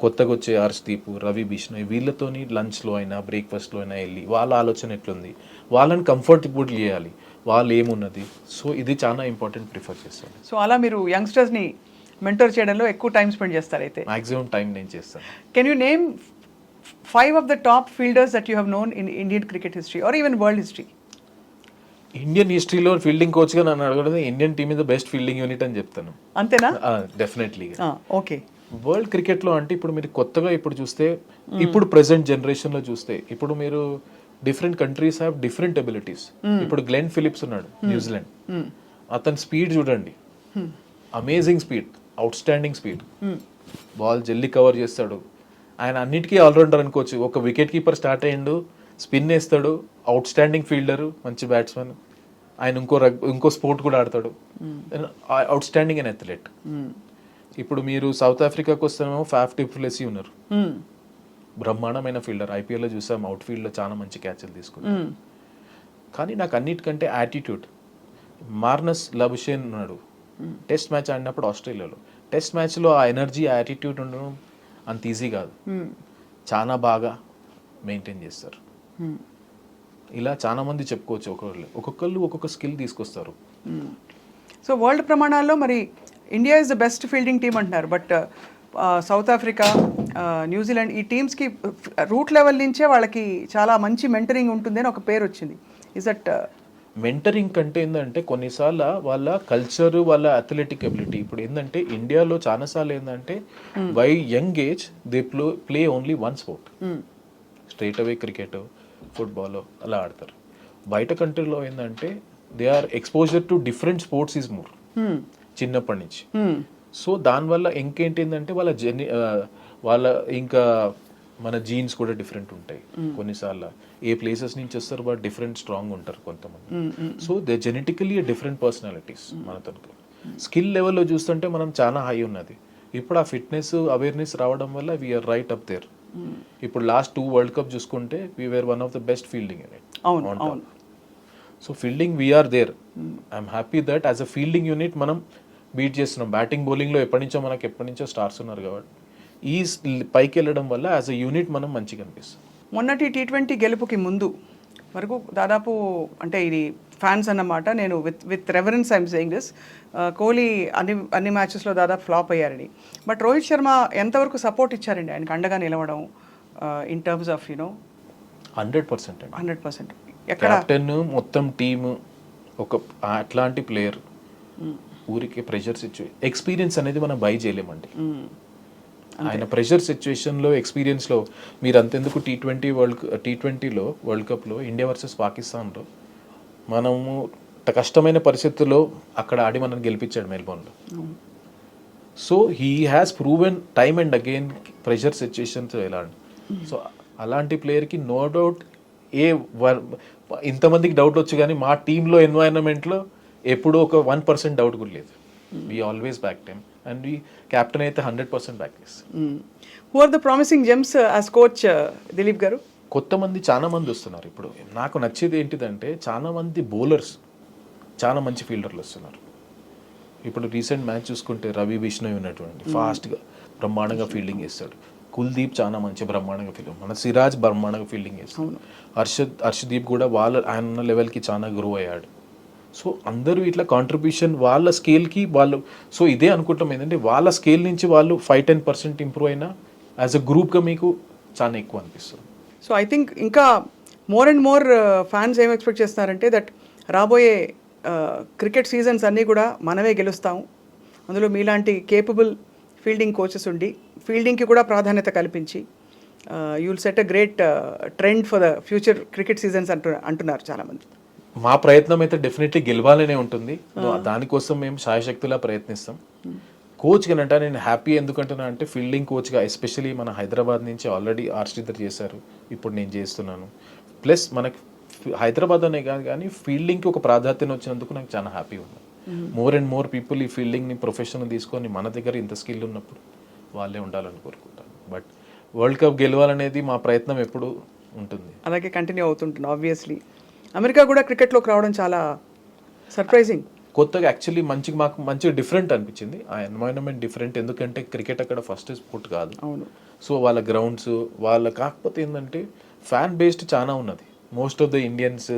కొత్తగా వచ్చే హర్ష్దీప్, రవి బిష్ణోయ్ వీళ్ళతోని లంచ్లో అయినా బ్రేక్ఫాస్ట్లో అయినా వెళ్ళి వాళ్ళ ఆలోచన ఎట్లుంది, వాళ్ళని కంఫర్టబుల్ చేయాలి, వాళ్ళు ఏమున్నది. సో ఇది చాలా ఇంపార్టెంట్ ప్రిఫర్ చేస్తాను. సో అలా మీరు యంగ్స్టర్స్ని మెంటర్ చేయడంలో ఎక్కువ టైం స్పెండ్ చేస్తారు అయితే? మాక్సిమం టైం నేను చేస్తాను. Can you name 5 of the top fielders that you have known in Indian cricket history or even world history? Indian హిస్టరీలో ఫీల్డింగ్ కోచ్గా నన్ను అడగడం Indian team is the best fielding unit అని చెప్తాను. అంతేనా? డెఫినెట్లీ. ఓకే. వరల్డ్ క్రికెట్లో అంటే ఇప్పుడు మీరు కొత్తగా ఇప్పుడు చూస్తే, ఇప్పుడు ప్రెసెంట్ జనరేషన్లో చూస్తే, ఇప్పుడు మీరు different countries have different abilities. ఇప్పుడు గ్లెన్ ఫిలిప్స్ ఉన్నాడు, న్యూజిలాండ్. అతని స్పీడ్ చూడండి, amazing speed, out standing speed, ball జల్దీ కవర్ చేస్తాడు. ఆయన అన్నిటికీ ఆల్రౌండర్ అనుకోవచ్చు. ఒక వికెట్ కీపర్ స్టార్ట్ అయ్యిండు, స్పిన్ వేస్తాడు, అవుట్ స్టాండింగ్ ఫీల్డరు, మంచి బ్యాట్స్మెన్. ఆయన ఇంకో స్పోర్ట్ కూడా ఆడతాడు, అవుట్ స్టాండింగ్ అండ్ అథ్లెట్. ఇప్పుడు మీరు సౌత్ ఆఫ్రికాకి వస్తేనేమో ఫాఫ్ డు ప్లెసీ ఉన్నారు, బ్రహ్మాండమైన ఫీల్డర్. ఐపీఎల్లో చూసాం, అవుట్ ఫీల్డ్లో చాలా మంచి క్యాచ్లు తీసుకున్నారు. కానీ నాకు అన్నిటికంటే యాటిట్యూడ్, మార్నస్ లబుషేన్ ఉన్నాడు. టెస్ట్ మ్యాచ్ ఆడినప్పుడు ఆస్ట్రేలియాలో, టెస్ట్ మ్యాచ్లో ఆ ఎనర్జీ, ఆ యాటిట్యూడ్ ఉండడం అంత ఈజీ కాదు, చాలా బాగా మెయింటైన్ చేస్తారు. ఇలా చాలా మంది చెప్పుకోవచ్చు, ఒక్కొక్కళ్ళు ఒక్కొక్క స్కిల్ తీసుకొస్తారు. సో వరల్డ్ ప్రమాణాల్లో మరి India is the best fielding team అంటున్నారు, బట్ సౌత్ ఆఫ్రికా, న్యూజిలాండ్ ఈ టీమ్స్కి రూట్ లెవెల్ నుంచే వాళ్ళకి చాలా మంచి మెంటరింగ్ ఉంటుంది అని ఒక పేరు వచ్చింది. ఇస్ దట్ మెంటరింగ్ కంటే ఏంటంటే కొన్నిసార్లు వాళ్ళ కల్చర్, వాళ్ళ అథ్లెటిక్ ఎబిలిటీ. ఇప్పుడు ఏంటంటే ఇండియాలో చాలాసార్లు ఏంటంటే by young age they play only one sport, straight away cricket, football అలా ఆడతారు. బయట కంట్రీలో ఏంటంటే they are exposure to different sports is more చిన్నప్పటి నుంచి. సో దానివల్ల ఇంకేంటి ఏంటంటే వాళ్ళ ఇంకా మన జీన్స్ కూడా డిఫరెంట్ ఉంటాయి. కొన్నిసార్లు ఏ ప్లేసెస్ నుంచి వస్తారు, బట్ డిఫరెంట్ స్ట్రాంగ్ ఉంటారు కొంతమంది. So they genetically different personalities. మనతో స్కిల్ లెవెల్లో చూస్తుంటే మనం చాలా హై ఉన్నది, ఇప్పుడు ఆ ఫిట్నెస్ అవేర్నెస్ రావడం వల్ల వీఆర్ రైట్ అప్ దేర్. ఇప్పుడు లాస్ట్ 2 వరల్డ్ కప్ చూసుకుంటే we are one of the best fielding unit. అవును అవును. So fielding we are there. I'm happy that as a fielding unit మనం బీట్ చేస్తున్నాం. బ్యాటింగ్ బౌలింగ్లో ఎప్పటి నుంచో స్టార్స్ ఉన్నారు కాబట్టి ఈ పైకి వెళ్ళడం వల్ల యాజ్ అ యూనిట్ మనం మంచిగా అనిపిస్తుంది. మొన్నటి T20 గెలుపుకి ముందు వరకు దాదాపు అంటే ఇది ఫ్యాన్స్ అన్నమాట, నేను with reverence I'm saying this, Kohli అన్ని మ్యాచెస్లో దాదాపు ఫ్లాప్ అయ్యారని. బట్ రోహిత్ శర్మ ఎంతవరకు సపోర్ట్ ఇచ్చారండి ఆయనకు అండగా నిలవడం ఇన్ టర్మ్స్ ఆఫ్ 100% అండి. 100%. ఎక్కడ కెప్టెన్ మొత్తం టీము ఒక అట్లాంటి ప్లేయర్ ఊరికి ప్రెషర్ ఎక్స్పీరియన్స్ అనేది మనం బై చేయలేమండి. ఆయన ప్రెషర్ సిచ్యువేషన్లో ఎక్స్పీరియన్స్లో మీరు అంతెందుకు T20లో వరల్డ్ కప్లో ఇండియా వర్సెస్ పాకిస్తాన్లో మనము కష్టమైన పరిస్థితుల్లో అక్కడ ఆడి మనం గెలిపించాడు మెల్బోర్న్లో. So he has proven time and again pressure situations ఎలా అండి. సో అలాంటి ప్లేయర్కి నో డౌట్ ఇంతమందికి డౌట్ వచ్చు కానీ మా టీంలో ఎన్వైరన్మెంట్లో ఎప్పుడూ ఒక 1% డౌట్ కూడా లేదు. We always back time and ఈ క్యాప్టెన్ అయితే 100% బ్యాక్ చేస్తారు. Who are the promising gems as coach Dilip garu? చాలా మంది వస్తున్నారు. ఇప్పుడు నాకు నచ్చేది ఏంటిదంటే చాలా మంది బౌలర్స్ చాలా మంచి ఫీల్డర్లు వస్తున్నారు. ఇప్పుడు రీసెంట్ మ్యాచ్ చూసుకుంటే రవి బిష్ణోయ్ ఉన్నటువంటి ఫాస్ట్గా బ్రహ్మాండంగా ఫీల్డింగ్ చేస్తాడు. కుల్దీప్ చాలా మంచి బ్రహ్మాండంగా ఫీల్డింగ్, మన సిరాజ్ బ్రహ్మాండంగా ఫీల్డింగ్ చేస్తాడు. హర్షదీప్ కూడా ఆయన ఉన్న లెవెల్కి చాలా గ్రో అయ్యాడు. సో అందరూ ఇట్లా కాంట్రిబ్యూషన్ వాళ్ళ స్కేల్కి వాళ్ళు. సో ఇదే అనుకుంటాం ఏంటంటే వాళ్ళ స్కేల్ నుంచి వాళ్ళు 5-10% ఇంప్రూవ్ అయినా యాజ్ అ గ్రూప్గా మీకు చాలా ఎక్కువ అనిపిస్తుంది. సో ఐ థింక్ ఇంకా మోర్ అండ్ మోర్ ఫ్యాన్స్ ఏం ఎక్స్పెక్ట్ చేస్తున్నారంటే దట్ రాబోయే క్రికెట్ సీజన్స్ అన్నీ కూడా మనమే గెలుస్తాము, అందులో మీలాంటి కేపబుల్ ఫీల్డింగ్ కోచెస్ ఉండి ఫీల్డింగ్కి కూడా ప్రాధాన్యత కల్పించి you will set a great trend for the future cricket seasons అంటున్నారు చాలామంది. మా ప్రయత్నం అయితే డెఫినెట్లీ గెలవాలనే ఉంటుంది. దానికోసం మేము శాయశక్తులా ప్రయత్నిస్తాం. కోచ్గా అంటే నేను హ్యాపీ ఎందుకంటున్నా అంటే ఫీల్డింగ్ కోచ్గా ఎస్పెషలీ మన హైదరాబాద్ నుంచి ఆల్రెడీ శ్రీధర్ చేశారు, ఇప్పుడు నేను చేస్తున్నాను. ప్లస్ మనకి హైదరాబాద్ అనే కాదు కానీ ఫీల్డింగ్కి ఒక ప్రాధాన్యత వచ్చినందుకు నాకు చాలా హ్యాపీ ఉంది. మోర్ అండ్ మోర్ పీపుల్ ఈ ఫీల్డింగ్ని ప్రొఫెషన్ తీసుకొని మన దగ్గర ఇంత స్కిల్ ఉన్నప్పుడు వాళ్ళే ఉండాలని కోరుకుంటాను. బట్ వరల్డ్ కప్ గెలవాలనేది మా ప్రయత్నం ఎప్పుడు ఉంటుంది, అలాగే కంటిన్యూ అవుతుంటుంది. ఆబ్వియస్లీ అమెరికా కూడా క్రికెట్లోకి రావడం చాలా సర్ప్రైజింగ్. కొత్తగా యాక్చువల్లీ మాకు మంచిగా డిఫరెంట్ అనిపించింది. ఆ ఎన్వైరన్మెంట్ డిఫరెంట్, ఎందుకంటే క్రికెట్ అక్కడ ఫస్ట్ స్పోర్ట్ కాదు. అవును. సో వాళ్ళ గ్రౌండ్స్ కాకపోతే ఏంటంటే ఫ్యాన్ బేస్డ్ చాలా ఉన్నది. Most of the Indians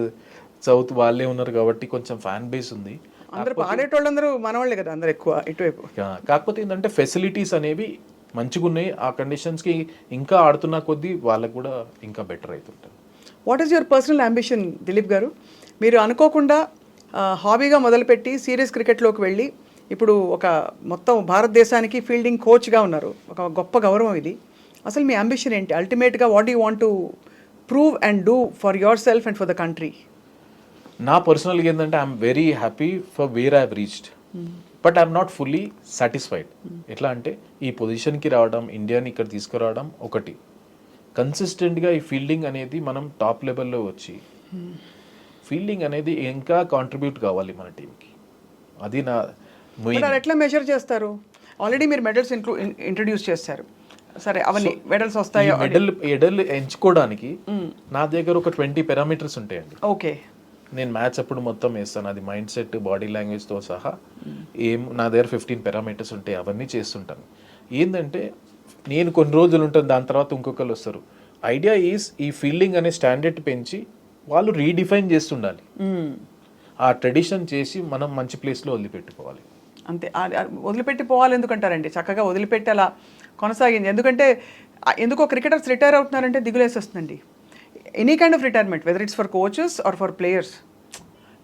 south వాళ్ళే ఉన్నారు కాబట్టి కొంచెం ఫ్యాన్ బేస్ ఉంది. అందరూ ఆడేటోళ్ళందరూ మనవాళ్ళే కదా అందరు ఎక్కువ ఇటువైపు. కాకపోతే ఏంటంటే ఫెసిలిటీస్ అనేవి మంచిగా ఉన్నాయి. ఆ కండిషన్స్కి ఇంకా ఆడుతున్న కొద్దీ వాళ్ళకు కూడా ఇంకా బెటర్ అవుతుంటారు. What is your personal ambition Dilip గారు? మీరు అనుకోకుండా హాబీగా మొదలుపెట్టి సీరియస్ క్రికెట్లోకి వెళ్ళి ఇప్పుడు ఒక మొత్తం భారతదేశానికి ఫీల్డింగ్ కోచ్గా ఉన్నారు. ఒక గొప్ప గౌరవం ఇది. అసలు మీ అంబిషన్ ఏంటి అల్టిమేట్గా? What you want to prove and do for your self and for the country? నా పర్సనల్గా ఏంటంటే I'm very happy for where I have reached, but I'm not fully satisfied. ఎట్లా అంటే ఈ పొజిషన్కి రావడం, ఇండియాని ఇక్కడ తీసుకురావడం ఒకటి, కన్సిస్టెంట్గా ఈ ఫీల్డింగ్ అనేది మనం టాప్ లెవెల్లో వచ్చి ఫీల్డింగ్ అనేది ఇంకా కాంట్రిబ్యూట్ కావాలి మన టీంకి. అది నా ఎట్లా మెజర్ చేస్తారు? ఆల్రెడీ మీరు మెడల్స్ ఇంట్రడ్యూస్ చేస్తారు, సరే అవన్నీ మెడల్స్ వస్తాయి. మెడల్ ఎంచుకోవడానికి నా దగ్గర ఒక 20 పారామీటర్స్ ఉంటాయండి. ఓకే. నేను మ్యాచ్ అప్పుడు మొత్తం వేస్తాను, అది మైండ్ సెట్, బాడీ లాంగ్వేజ్తో సహా. నా దగ్గర 15 పారామీటర్స్ ఉంటాయి, అవన్నీ చేస్తుంటాను. ఏంటంటే నేను కొన్ని రోజులు ఉంటాను, దాని తర్వాత ఇంకొకరు వస్తారు. ఐడియా ఈజ్ ఈ ఫీల్డింగ్ అనే స్టాండర్డ్ పెంచి వాళ్ళు రీడిఫైన్ చేస్తుండాలి. ఆ ట్రెడిషన్ చేసి మనం మంచి ప్లేస్లో వదిలిపెట్టుకోవాలి. అంతే, వదిలిపెట్టి పోవాలి. ఎందుకంటారండి చక్కగా వదిలిపెట్టి అలా కొనసాగింది. ఎందుకంటే ఎందుకో క్రికెటర్స్ రిటైర్ అవుతున్నారంటే దిగులేసేస్తుందండి. Any kind of retirement, whether it's for coaches or for players.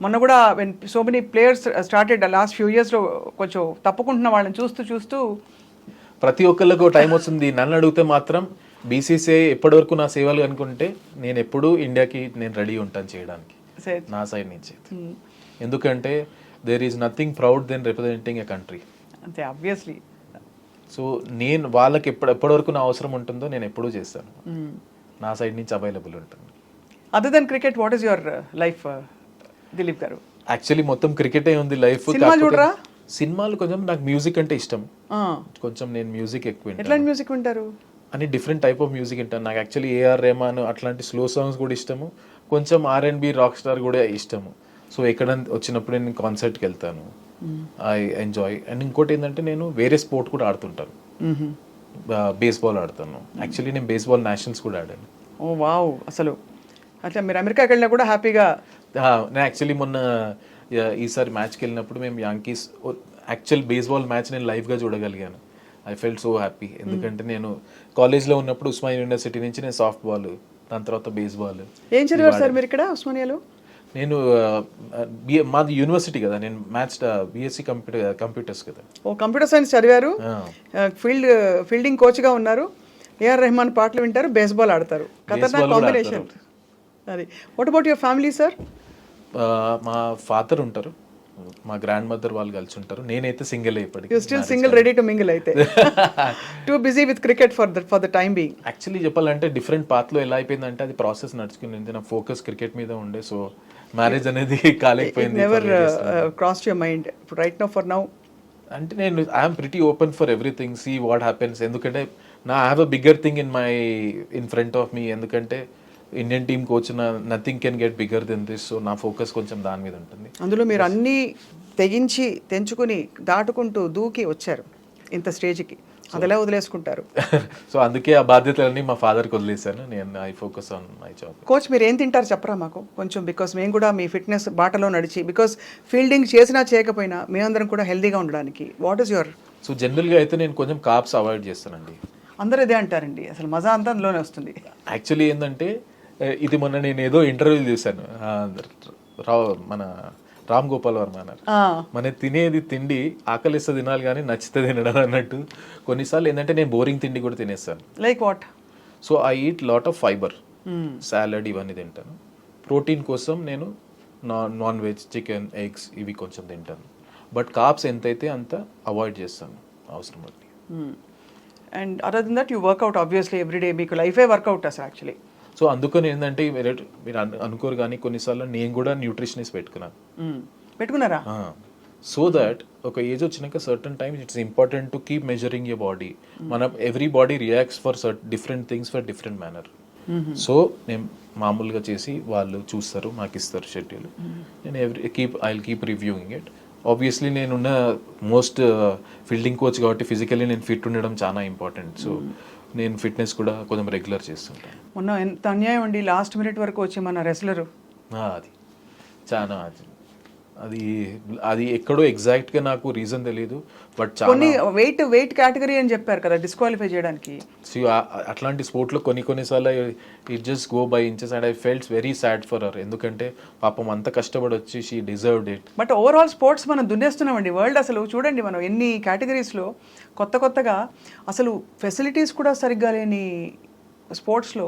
మొన్న కూడా when so many players started last few ఇయర్స్లో కొంచెం తప్పుకుంటున్న వాళ్ళని చూస్తూ ప్రతి ఒక్కళ్ళకు టైం వస్తుంది. నన్ను అడిగితే మాత్రం బీసీసీఐ ఎప్పటివరకు నా సేవలు అనుకుంటే నేను ఎప్పుడూ ఇండియాకి నేను రెడీ ఉంటాను చేయడానికి నా సైడ్ నుంచి. ఎందుకంటే there is nothing proud than representing a country. అంతే, ఆబ్వియస్లీ. సో నేను వాళ్ళకి ఎప్పటివరకు నా అవసరం ఉంటుందో నేను ఎప్పుడూ చేస్తాను, నా సైడ్ నుంచి అవైలబుల్ ఉంటుంది. Other than cricket what is your life Dilip garu? Actually మొత్తం క్రికెటే ఉంది లైఫ్. సినిమా చూడరా? సినిమాలు కొంచెం నాకు మ్యూజిక్ అంటే ఇష్టం, ఆ, కొంచెం నేను మ్యూజిక్ ఎక్కువ వింటాను. ఎట్లాంటి మ్యూజిక్ వింటారు? అని డిఫరెంట్ టైప్ ఆఫ్ మ్యూజిక్ వింటాను. నాకు యాక్చువల్లీ ఏఆర్ రెహమాన్ అట్లాంటి స్లో సాంగ్స్ కూడా ఇష్టము, కొంచెం R&B రాక్ స్టార్ కూడా ఇష్టము. సో ఎక్కడ వచ్చినప్పుడు నేను కాన్సర్ట్కి వెళ్తాను, ఐ ఎంజాయ్. అండ్ ఇంకోటి ఏంటంటే నేను వేరే స్పోర్ట్ కూడా ఆడుతుంటాను, బేస్బాల్ ఆడతాను. యాక్చువల్లీ నేను బేస్బాల్ నేషనల్స్ కూడా ఆడాను. ఓ వావ్, అసలు అట్లా మీరు అమెరికాకి వెళ్ళినా కూడా హ్యాపీగా. నేను యాక్చువల్లీ మొన్న ఈసారి మ్యాచ్కి వెళ్ళినప్పుడు మేము యాంకీస్ యాక్చువల్ బేస్బాల్ మ్యాచ్ నేను లైవ్గా చూడగలిగాను. I felt so happy. ఎందుకంటే నేను కాలేజ్లో ఉన్నప్పుడు ఉస్మానియా యూనివర్సిటీ నుంచి నేను సాఫ్ట్ బాల్, దాని తర్వాత బేస్బాల్. ఏం చదివారు సార్ మీరు ఇక్కడ ఉస్మానియాలో? నేను మాది యూనివర్సిటీ కదా, నేను BSc కంప్యూటర్స్ కదా. ఓ కంప్యూటర్ సైన్స్ చదివారు, ఫీల్డింగ్ కోచ్గా ఉన్నారు, ఏఆర్ రెహమాన్ పాటలు వింటారు, బేస్బాల్ ఆడతారు. ఖతర్నాక్ కాంబినేషన్ అది. What about your family sir? మా ఫాదర్ ఉంటారు, మా గ్రాండ్ మదర్ వాళ్ళు కలిసి ఉంటారు. నేనైతే సింగిల్ ఇప్పటికి. You still single, ready to mingle అయితే. Too busy with cricket for the time being. Actually చెప్పాలంటే డిఫరెంట్ పాత్లో ఎలా అయిపోయిందంటే అది ప్రాసెస్ నడుచుకుని నా ఫోకస్ క్రికెట్ మీద ఉండే, సో మ్యారేజ్ అనేది కాలేకపోయింది. Never cross your mind right now for now? అంటే నేను I'm pretty open for everything, see what happens. ఎందుకంటే I have a bigger thing in front of me. ఎందుకంటే Indian team coach, nothing can get bigger than this. So నా focus కొంచెం దాని మీద ఉంటుంది. అందులో మీరు అన్నీ తెగించి తెంచుకుని దాటుకుంటూ దూకి వచ్చారు ఇంత స్టేజ్కి, అదిలా వదిలేసుకుంటారు? సో అందుకే ఆ బాధ్యతలన్నీ మా ఫాదర్కి వదిలేసాను. నేను I focus on my job. Coach మీరు ఏం తింటారు చెప్పరా మాకు కొంచెం? బికాస్ మేము కూడా మీ ఫిట్నెస్ బాటలో నడిచి, బికాస్ ఫీల్డింగ్ చేసినా చేయకపోయినా మేమందరం కూడా హెల్దీగా ఉండడానికి వాట్ ఈస్ యువర్? సో జనరల్గా అయితే నేను కొంచెం కార్బ్స్ అవాయిడ్ చేస్తానండి. అందరూ ఇదే అంటారండి, అసలు మజా అంతా అందులోనే వస్తుంది. యాక్చువల్లీ ఏంటంటే ఇది మొన్న నేను ఏదో ఇంటర్వ్యూ చూశాను, మన రామ్ గోపాల్ వర్మ అన్నారు, మన తినేది తిండి ఆకలిస్తే తినాలి కానీ నచ్చితే తినడం అన్నట్టు. కొన్నిసార్లు ఏంటంటే నేను బోరింగ్ తిండి కూడా తినేస్తాను. Like what? So I eat lot of fibre, salad ఇవన్నీ తింటాను. ప్రోటీన్ కోసం నేను నాన్ వెజ్, చికెన్, ఎగ్స్ ఇవి కొంచెం తింటాను. బట్ కార్బ్స్ ఎంతైతే అంత అవాయిడ్ చేస్తాను అవసరం బట్టి. And other than that you workout obviously everyday, మీకు లైఫే వర్కౌట్ అసలు యాక్చువల్లీ. సో అందుకని ఏంటంటే మీరు అనుకోరు కానీ కొన్నిసార్లు నేను కూడా న్యూట్రిషనిస్ట్ పెట్టుకున్నారా? సో దట్ ఒక ఏజ్ వచ్చినాక certain times it's important to keep measuring your body. మనం every body reacts for different things for different manner. So నేను మామూలుగా చేసి వాళ్ళు చూస్తారు, మాకు ఇస్తారు షెడ్యూల్. నేను I keep reviewing it. Obviously నేనున్న మోస్ట్ ఫీల్డింగ్ కోచ్ కాబట్టి ఫిజికల్లీ నేను ఫిట్ ఉండడం చాలా ఇంపార్టెంట్. సో నేను ఫిట్నెస్ కూడా కొంచెం రెగ్యులర్ చేస్తుంటాను. మొన్న ఎంత అన్యాయం అండి, లాస్ట్ మినిట్ వరకు వచ్చి మన రెస్లరు. అది చాలా అది ఎక్కడో ఎగ్జాక్ట్గా నాకు రీజన్ తెలియదు, బట్ కొన్ని వెయిట్ కేటగిరీ అని చెప్పారు కదా డిస్క్వాలిఫై చేయడానికి. అట్లాంటి స్పోర్ట్లో కొన్నిసార్లు it just go by inches and I felt very sad for her. ఎందుకంటే పాపం అంత కష్టపడి వచ్చి she deserved it. But overall sports మనం దున్నేస్తున్నామండి వరల్డ్. అసలు చూడండి మనం ఎన్ని కేటగిరీస్లో కొత్తగా అసలు ఫెసిలిటీస్ కూడా సరిగ్గా లేని స్పోర్ట్స్లో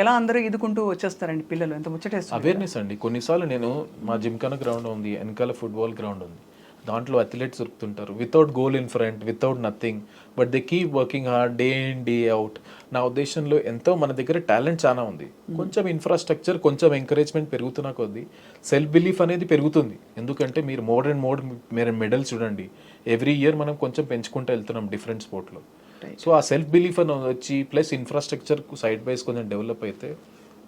ఎలా అందరూ ఈదుకుంటూ వచ్చేస్తారండి పిల్లలు, ఎంత ముచ్చటేస్తారు. అవేర్నెస్ అండి. కొన్నిసార్లు నేను మా జిమ్ఖానా గ్రౌండ్ ఉంది, వెనకాల ఫుట్బాల్ గ్రౌండ్ ఉంది, దాంట్లో అథ్లెట్స్ దొరుకుతుంటారు without goal in front, without nothing, but they keep working hard day in day out. నా ఉద్దేశంలో ఎంతో మన దగ్గర టాలెంట్ చాలా ఉంది, కొంచెం ఇన్ఫ్రాస్ట్రక్చర్, కొంచెం ఎంకరేజ్మెంట్ పెరుగుతున్న కొద్దీ సెల్ఫ్ బిలీఫ్ అనేది పెరుగుతుంది. ఎందుకంటే మీరు మీరు మెడల్స్ చూడండి, ఎవ్రీ ఇయర్ మనం కొంచెం పెంచుకుంటూ వెళ్తున్నాం డిఫరెంట్ స్పోర్ట్లో. సో ఆ సెల్ఫ్ బిలీఫ్ అని వచ్చి ప్లస్ ఇన్ఫ్రాస్ట్రక్చర్ సైడ్ బైస్ కొంచెం డెవలప్ అయితే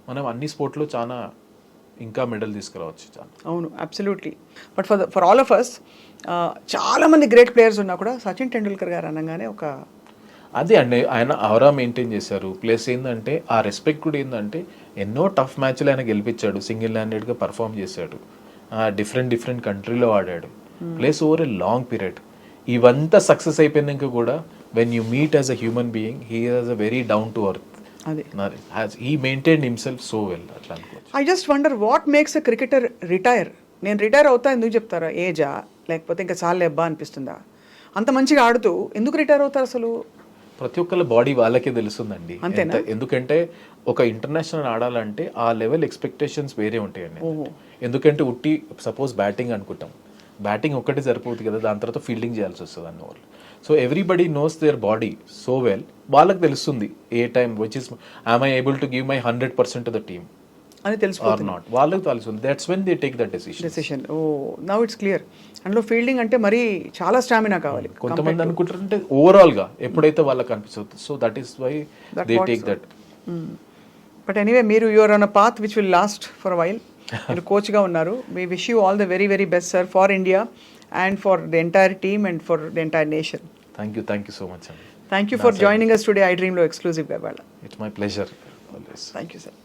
మనం అన్ని స్పోర్ట్లో చాలా ఇంకా మెడల్ తీసుకురావచ్చు. చాలా అవును, absolutely. But for all of us చాలామంది గ్రేట్ ప్లేయర్స్ ఉన్నా కూడా సచిన్ టెండూల్కర్ గారు అనగానే ఒక అదే అండి, ఆయన ఆరా మెయింటైన్ చేశారు. ప్లస్ ఏంటంటే ఆ రెస్పెక్ట్ కూడా ఏంటంటే ఎన్నో టఫ్ మ్యాచ్లు ఆయన గెలిపించాడు, సింగిల్ హ్యాండెడ్గా పర్ఫామ్ చేశాడు, డిఫరెంట్ కంట్రీలో ఆడాడు, plus over a long period. ఇవంతా సక్సెస్ అయిపోయినాక కూడా when you meet as a human being, he is a very down to earth. He maintained himself so well. I just wonder what makes a cricketer retire. నేను retire అవుతా ఎందుకు చెప్తారా? ఏజా లేకపోతే ఇంకా చాలా ఎబ్బా అనిపిస్తుందా? అంత మంచిగా ఆడుతూ ఎందుకు రిటైర్ అవుతారు అసలు? ప్రతి ఒక్కళ్ళ బాడీ వాళ్ళకే తెలుస్తుందండి. అంతేనా? ఎందుకంటే ఒక ఇంటర్నేషనల్ ఆడాలంటే ఆ లెవెల్ ఎక్స్పెక్టేషన్స్ వేరే ఉంటాయండి. ఎందుకంటే ఉట్టి సపోజ్ బ్యాటింగ్ అనుకుంటాం, బ్యాటింగ్ ఒక్కటే సరిపోతుంది కదా, దాని తర్వాత ఫీల్డింగ్ చేయాల్సి వస్తుంది అన్న వాళ్ళు. So everybody knows their body so well, వాళ్ళకి తెలుస్తుంది ఏ time which is I'm I able to give my 100% to the team. అని ఆర్ తెలిసిపోతుంది నాట్, వాళ్ళకి తెలుసు. That's when they take that decision. Decision. Oh now it's clear. అందులో fielding అంటే మరీ చాలా స్టామినా కావాలి. కొంతమంది అనుకుంటారంటే ఓవరాల్ గా ఎప్పుడైతే వాళ్ళకి అనిపిస్తుంది, so that is why they take that. But anyway మీరు you're on a path which will last for a while. మీరు కోచ్గా ఉన్నారు. We wish you all the very very best sir for India and for the entire team and for the entire nation. Thank you so much అండి. Thank you for joining us today ఐ డ్రీమ్లో ఎక్స్క్లూజివ్గా ఇవాళ. It's my pleasure always. Thank you sir.